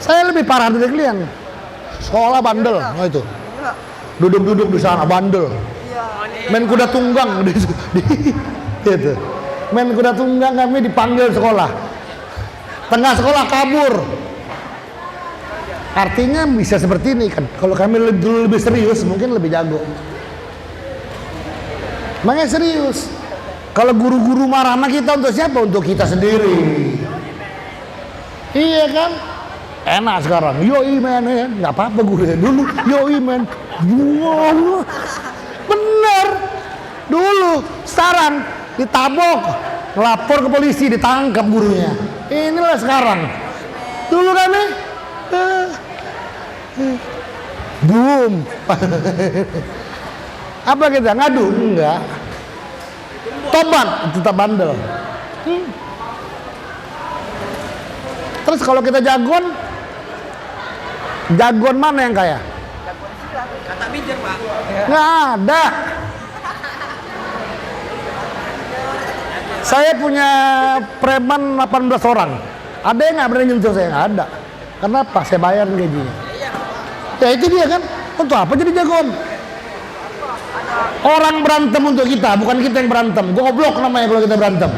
Saya lebih parah dari kalian. Sekolah bandel, nah itu. Duduk-duduk di sana bandel. Main kuda tunggang gitu. Main kuda tunggang kami dipanggil sekolah. Tengah sekolah kabur. Artinya bisa seperti ini kan. Kalau kami lebih serius mungkin lebih jago. Makanya serius. Kalau guru-guru marah sama kita untuk siapa? Untuk kita sendiri. Iya kan? Enak sekarang. Yoi men ya. Nggak apa-apa guru dulu. Yoi men. Wow. Bener. Dulu sekarang ditabok, lapor ke polisi, ditangkap gurunya. Inilah sekarang. Dulu kami boom. Apa kita ngadu? Enggak. Tobat, tetap bandel. Terus kalau kita jagon mana yang kaya? Kata minjem Pak. Nggak ada. Saya punya preman 18 orang. Ada yang nggak berani nyentuh saya? Nggak ada. Kenapa? Saya bayar gajinya. Ya itu dia kan. Untuk apa jadi jagoan? Orang berantem untuk kita, bukan kita yang berantem. Goblok namanya kalau kita berantem.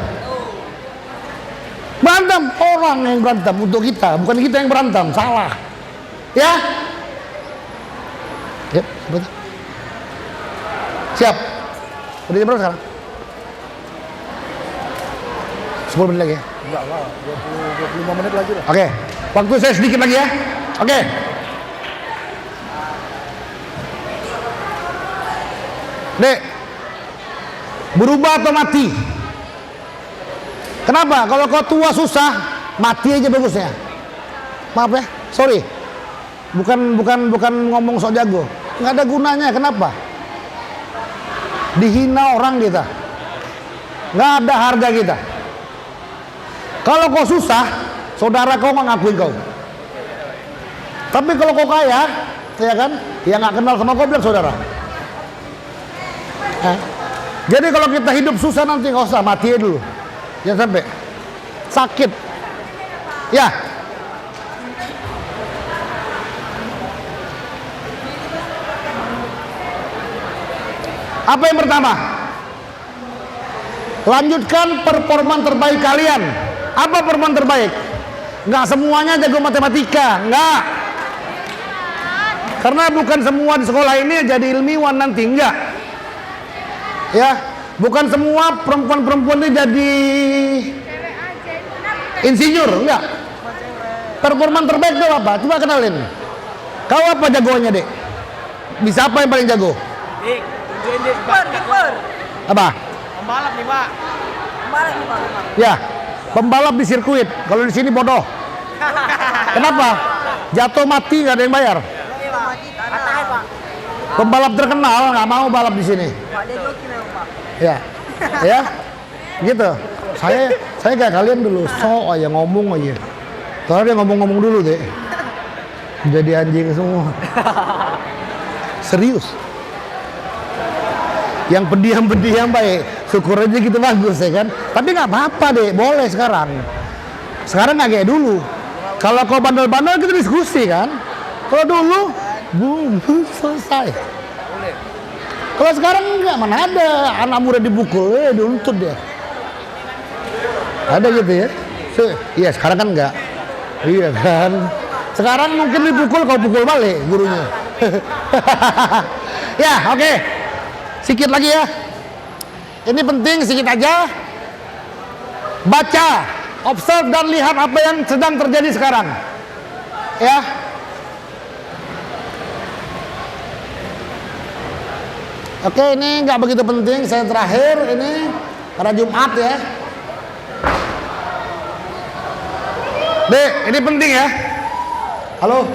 Berantem, orang yang berantem untuk kita, bukan kita yang berantem. Salah. Ya? Yep, betul. Siap. Udah jam berapa sekarang? 10 menit lagi ya? Enggak lah, 25 menit lagi lah. Oke, waktu saya sedikit lagi ya. Oke. Dek, berubah atau mati? Kenapa? Kalau kau tua susah, mati aja bagusnya. Maaf ya, sorry. Bukan ngomong sok jago. Nggak ada gunanya. Kenapa? Dihina orang kita. Nggak ada harga kita. Kalau kau susah, saudara kau nggak ngakuin kau. Tapi kalau kau kaya, ya kan, yang nggak kenal sama kau bilang saudara. Jadi kalau kita hidup susah nanti nggak usah, mati aja dulu. Jangan sampai sakit. Ya. Apa yang pertama? Lanjutkan performa terbaik kalian. Apa performa terbaik? Nggak semuanya jago matematika, nggak. Karena bukan semua di sekolah ini jadi ilmiwan nanti, enggak. Ya, bukan semua perempuan-perempuan ini jadi insinyur, enggak. Performa terbaik itu apa? Coba kenalin. Kau apa jagoannya, Dek? Bisa apa yang paling jago? Dik, tunjukin Dik. Kiper. Apa? Pembalap nih, Pak. Pembalap nih, Pak. Ya, pembalap di sirkuit. Kalau di sini bodoh. Kenapa? Jatuh mati nggak ada yang bayar. Atai, Pak. Pembalap terkenal nggak mau balap di sini. Pak, dia joki memang, Pak. Ya, ya, gitu. Saya kayak kalian dulu, sok aja ngomong aja. Kalau dia ngomong-ngomong dulu deh, jadi anjing semua. Serius. Yang pendiam-pendiam baik, syukur aja gitu bagus ya kan. Tapi nggak apa-apa deh, boleh sekarang. Sekarang nggak kayak dulu. Kalau kau bandel-bandel kita diskusi kan. Kalau dulu, boom, selesai. Kalau sekarang enggak, mana ada anak muda dipukul, diuntut dia. Ada gitu ya? Iya, sekarang kan enggak. Iya kan? Sekarang mungkin dipukul, kau pukul balik gurunya. Ya, oke. Sikit lagi ya. Ini penting, sedikit aja. Baca, observe dan lihat apa yang sedang terjadi sekarang. Ya. Oke, ini nggak begitu penting. Saya terakhir ini pada Jumat ya. Dek, ini penting ya. Halo.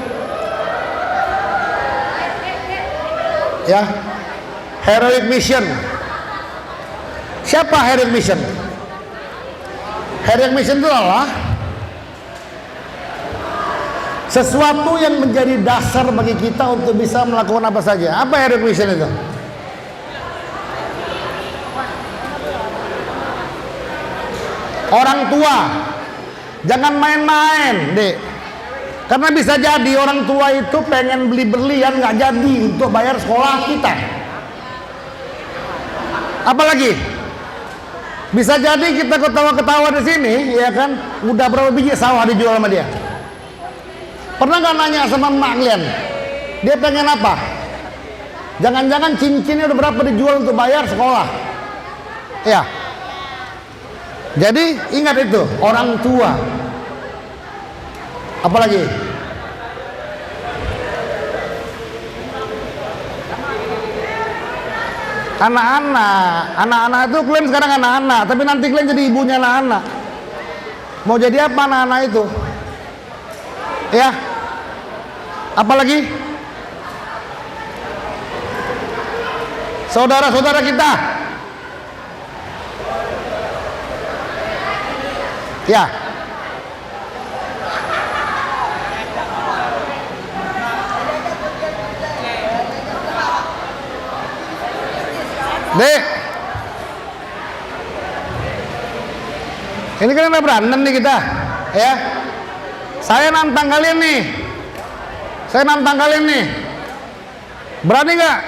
Ya. Heroic Mission. Siapa Heroic Mission? Heroic Mission itu adalah sesuatu yang menjadi dasar bagi kita untuk bisa melakukan apa saja. Apa Heroic Mission itu? Orang tua, jangan main-main, Dek. Karena bisa jadi orang tua itu pengen beli berlian nggak jadi untuk bayar sekolah kita. Apalagi bisa jadi kita ketawa-ketawa di sini, ya kan? Udah berapa biji sawah dijual sama dia? Pernah nggak nanya sama emak kalian? Dia pengen apa? Jangan-jangan cincinnya udah berapa dijual untuk bayar sekolah? Ya. Jadi ingat itu, orang tua. Apalagi? Anak-anak itu kalian sekarang anak-anak, tapi nanti kalian jadi ibunya anak-anak. Mau jadi apa anak-anak itu? Ya. Apalagi? Saudara-saudara kita. Ya. Dek, ini kan udah berantem nih kita, ya. Saya nantang kalian nih, berani nggak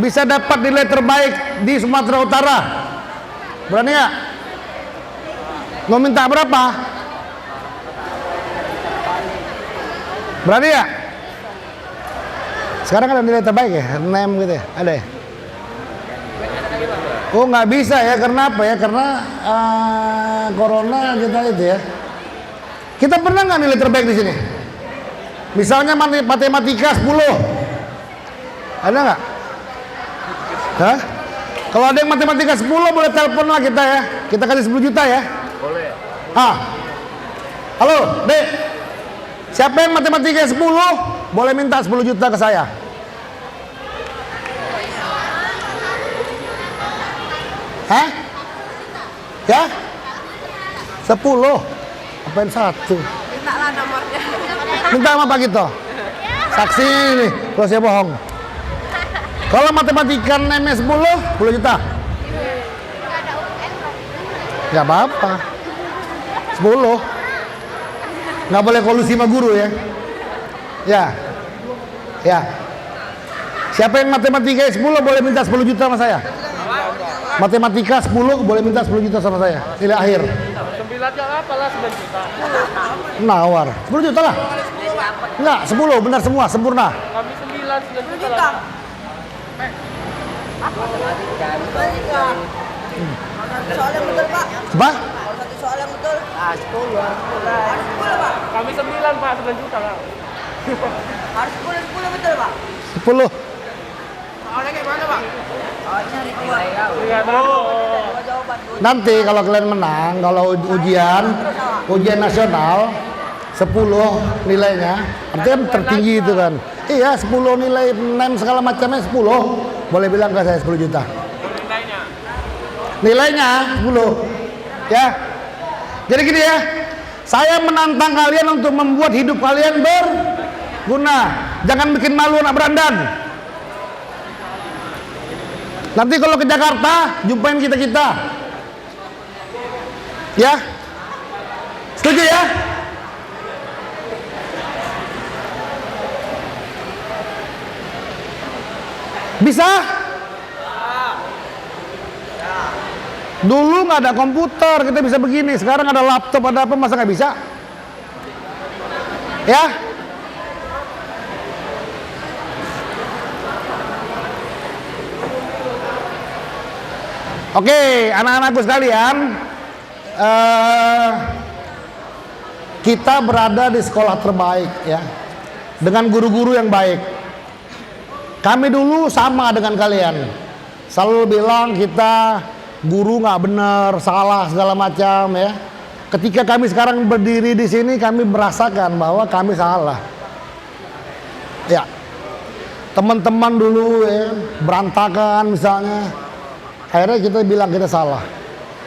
bisa dapat nilai terbaik di Sumatera Utara? Berani nggak? Mau minta berapa? Berani ya? Sekarang ada nilai terbaik ya? 6 gitu ya? Ada ya? Oh nggak bisa ya, karena apa ya? Karena corona kita itu ya. Kita pernah nggak nilai terbaik di sini? Misalnya matematika 10. Ada nggak? Hah? Kalau ada yang matematika 10 boleh telepon lah kita ya. Kita kasih 10 juta ya. Boleh. Halo, Dek. Siapa yang matematika 10 boleh minta 10 juta ke saya. Hah? Ya? 10. Apain 1? Minta lah nomornya. Minta sama Pak Gito. Saksi nih, kalau saya bohong. Kalau matematika nilai 10 juta. Gak apa-apa. 10. Nggak boleh kolusi sama guru ya. Ya. Siapa yang matematika 10 boleh minta 10 juta sama saya. Matematika 10 boleh minta 10 juta sama saya. Nilai akhir. 9 jangan apalah 9 juta. Nawar. 10 juta lah. Enggak, 10 benar semua, sempurna. Kami 9 juta. Soal yang betul Pak. Apa? Satu soal yang betul. 10. Harus 10 Pak. Kami 9 Pak, 9 juta lah. Harus 10 betul Pak. 10. Soalnya kayak mana Pak? Soalnya nilai Enggak tahu. dua jawaban. Nanti kalau kalian menang, kalau ujian nasional 10 nilainya, artinya tertinggi itu kan. Iya, 10 nilai NEM segala macamnya 10. Boleh bilang ke saya 10 juta. Nilainya 10. Ya. Jadi gini ya. Saya menantang kalian untuk membuat hidup kalian berguna. Jangan bikin malu anak berandan. Nanti kalau ke Jakarta, jumpain kita-kita. Ya? Setuju ya? Bisa? Dulu nggak ada komputer, kita bisa begini. Sekarang ada laptop, ada apa, masa nggak bisa? Ya? Oke, anak-anakku sekalian, kita berada di sekolah terbaik ya, dengan guru-guru yang baik. Kami dulu sama dengan kalian, selalu bilang kita guru nggak benar, salah segala macam ya. Ketika kami sekarang berdiri di sini, kami merasakan bahwa kami salah. Ya, teman-teman dulu ya berantakan misalnya. Akhirnya kita bilang kita salah.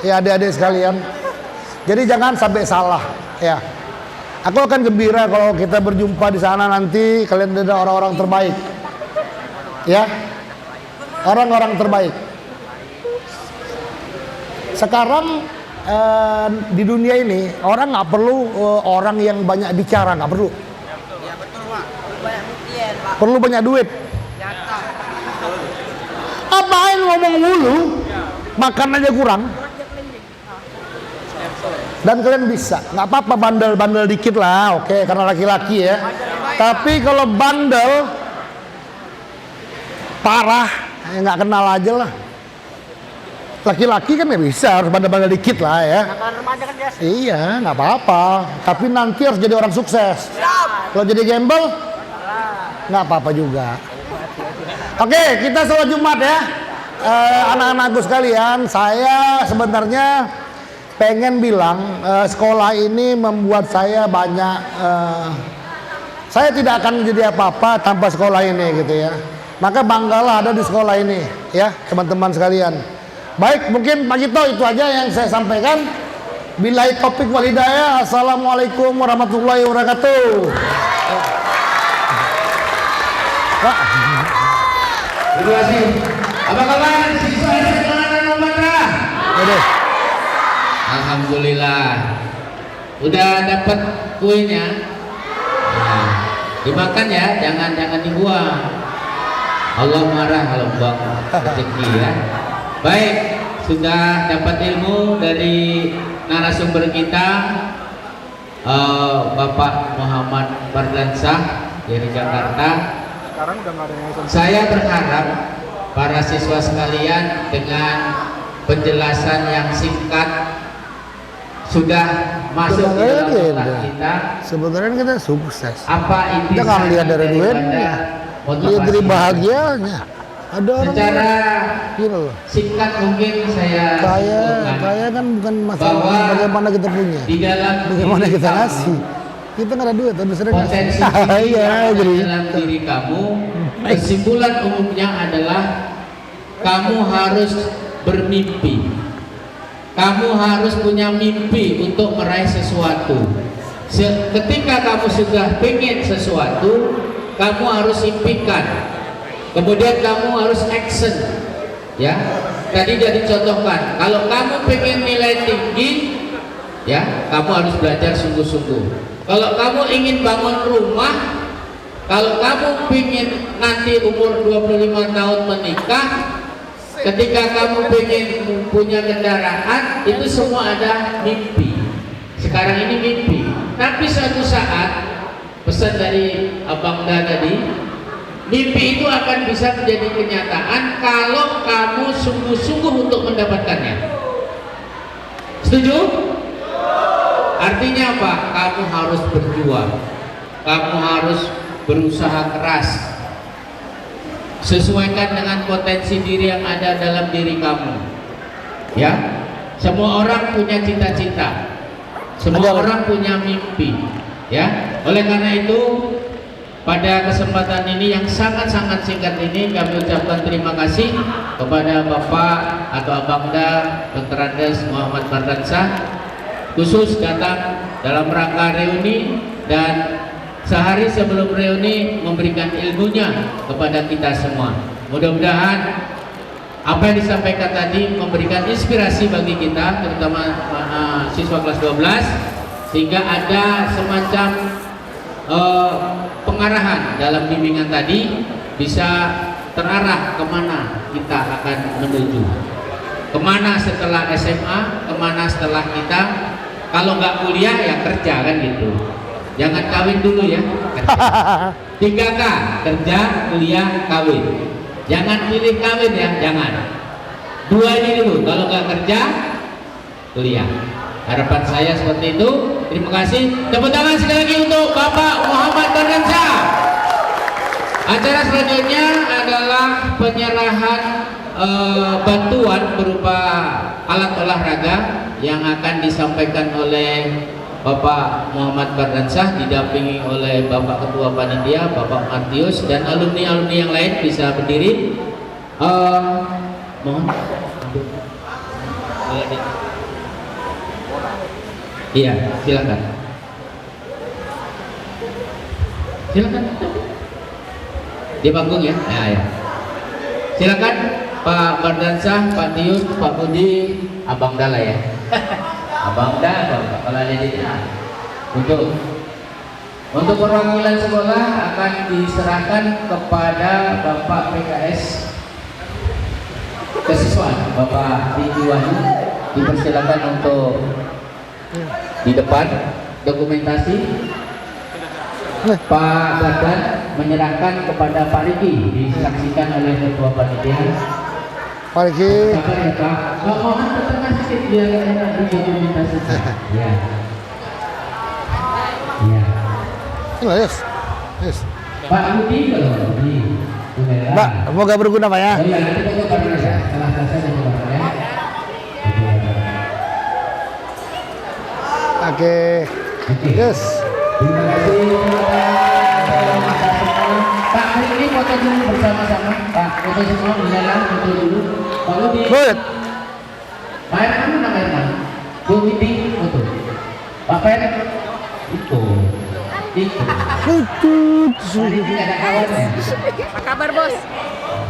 Ya adik-adik sekalian. Jadi jangan sampai salah ya. Aku akan gembira kalau kita berjumpa di sana nanti kalian ada orang-orang terbaik. Ya. Orang-orang terbaik. Sekarang di dunia ini orang nggak perlu orang yang banyak bicara, nggak perlu. Ya betul Pak. Banyak buktian Pak. Perlu banyak duit. Apain ngomong mulu, makan aja kurang. Dan kalian bisa, nggak apa-apa bandel-bandel dikit lah, oke, karena laki-laki ya. Tapi kalau bandel parah, ya nggak kenal aja lah. Laki-laki kan ya bisa, harus bandel-bandel dikit lah ya. Iya, nggak apa-apa. Tapi nanti harus jadi orang sukses. Kalau jadi gembel, nggak apa-apa juga. Oke, kita sholat Jumat ya. Anak-anakku sekalian, saya sebenarnya pengen bilang sekolah ini membuat saya banyak. Saya tidak akan jadi apa-apa tanpa sekolah ini gitu ya. Maka banggalah ada di sekolah ini ya, teman-teman sekalian. Baik, mungkin Pak Gito itu aja yang saya sampaikan. Billahi taufik wal hidayah. Assalamualaikum warahmatullahi wabarakatuh. Pak. Terima kasih. Apa kabar siswa SMA Muhammadiyah? Alhamdulillah. Udah dapat kuenya. Nah, dimakan ya, jangan dibuang. Allah marah kalau buang rezeki ya. Baik, sudah dapat ilmu dari narasumber kita, Bapak Muhammad Fardansah dari Jakarta. Sekarang udah nggak ada yang Saya berharap para siswa sekalian dengan penjelasan yang singkat sudah masuk di dalam otak kita. Sebenarnya kita sukses. Apa inti Kita nggak lihat dari duitnya, lihat dari bahagianya. Ada orang secara gitu loh. singkat mungkin saya simpulkan Kaya kan bukan masalah bahwa bagaimana kita punya, di dalam bagaimana diri kita kamu, ngasih. Kita nggak ada duit, tapi sering potensi ngasih. diri Iya, yang ada jadi dalam diri kamu, kesimpulan umumnya adalah kamu harus bermimpi. Kamu harus punya mimpi untuk meraih sesuatu. Ketika kamu sudah pengen sesuatu, kamu harus impikan. Kemudian kamu harus action. Ya, tadi sudah dicontohkan. Kalau kamu pengen nilai tinggi, ya, kamu harus belajar sungguh-sungguh. Kalau kamu ingin bangun rumah, kalau kamu ingin nanti umur 25 tahun menikah, ketika kamu ingin punya kendaraan, itu semua ada mimpi. Sekarang ini mimpi. Tapi suatu saat, pesan dari Abang Da tadi, mimpi itu akan bisa menjadi kenyataan kalau kamu sungguh-sungguh untuk mendapatkannya. Setuju? Artinya apa? Kamu harus berjuang. Kamu harus berusaha keras. Sesuaikan dengan potensi diri yang ada dalam diri kamu. Ya, semua orang punya cita-cita. Semua orang punya mimpi. Ya, oleh karena itu pada kesempatan ini yang sangat-sangat singkat ini kami ucapkan terima kasih kepada Bapak atau Abang Da Dr. Andes Muhammad Fardansah khusus datang dalam rangka reuni dan sehari sebelum reuni memberikan ilmunya kepada kita semua. Mudah-mudahan apa yang disampaikan tadi memberikan inspirasi bagi kita, terutama siswa kelas 12, sehingga ada semacam pengarahan dalam bimbingan tadi, bisa terarah kemana kita akan menuju, kemana setelah SMA, kemana setelah kita. Kalau nggak kuliah ya kerja kan gitu. Jangan kawin dulu ya. 3K, kerja, kuliah, kawin. Jangan pilih kawin ya, jangan. 2 ini dulu. Kalau nggak kerja, kuliah. Harapan saya seperti itu. Terima kasih. Tepuk tangan sekali lagi untuk Bapak Muhammad Fardansah. Acara selanjutnya adalah penyerahan bantuan berupa alat olahraga yang akan disampaikan oleh Bapak Muhammad Fardansah didampingi oleh Bapak Ketua Panitia Bapak Martius dan alumni-alumni yang lain bisa berdiri. Mohon. Iya, silakan. Silakan. Di panggung ya. Ya. Silakan Pak Fardansah, Pak Tius, Pak Budi, Abang Dala ya. Abang Da, kalau ada di untuk perwakilan sekolah akan diserahkan kepada Bapak PKS Kesiswaan, Bapak Diki Wahyu, dipersilakan untuk di depan dokumentasi. Pak Badan menyerahkan kepada Pak Riki, disaksikan oleh Ketua Panitia. Pak Riki. Sabar ya Pak. Mohon bertengah sedikit biar enak di dokumentasi. Ya. Ya. Yes. Yes. Pak Budi kalau Budi. Mbak, semoga berguna Pak ya. Oh iya, nanti kita baru ya. Setelah selesai kita baru ya. Oke. Yes. Terima kasih. Pak, hari ini foto dulu bersama-sama. Pak, foto semua berjalan, foto dulu. Pak Budi. Good. Pak Eren mana namanya? Bu Widi foto. Pak Eren itu. Hari ini ada kawan ya. Apa kabar bos?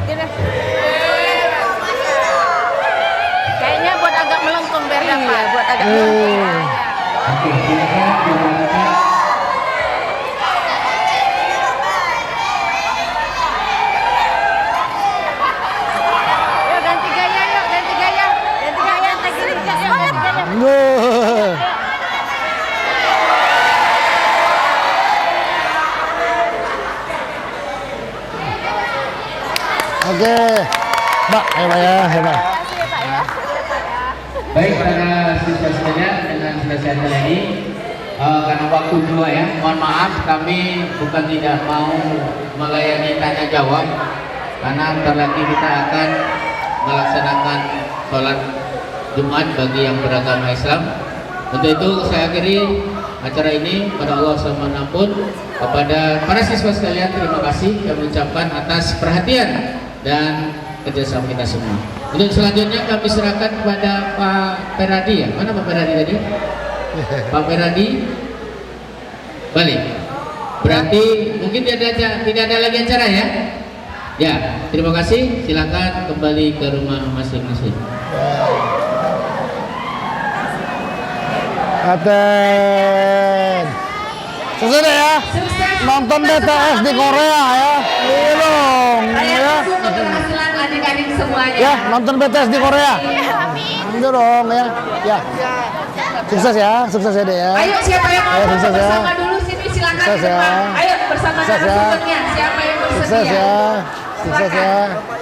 Gini. Kayaknya buat agak melengkung biar dapat. Iya, buat agak melengkung. Oke, silakan. Oke. Mbak, Mbak ya, Mbak. Baik para siswa sekalian, dengan selesai ini karena waktu dua ya, mohon maaf kami bukan tidak mau melayani tanya jawab, karena bentar lagi kita akan melaksanakan sholat Jumat bagi yang beragama Islam. Untuk itu saya akhiri acara ini. Pada Allah SWT pun, kepada para siswa sekalian terima kasih yang mengucapkan atas perhatian dan kerjasama kita semua. Untuk selanjutnya kami serahkan kepada Pak Peradi ya. Mana Pak Peradi tadi? Pak Peradi balik. Berarti mungkin tidak ada lagi acara ya? Ya, terima kasih. Silakan kembali ke rumah masing-masing. Aten. Sukses deh ya. Nonton BTS di Korea ya. Iya dong ya. Keberhasilan adik-adik semuanya. Ya, nonton BTS di Korea. Iya dong ya. Ya. Sukses ya deh ya. Ayo siapa yang mau Ayo, sukses ya. bersama dulu sini silakan Sukses ke depan. ya. Ayo bersama Sukses ya. narasumbernya. Siapa yang bersedia? Sukses ya. Sukses ya.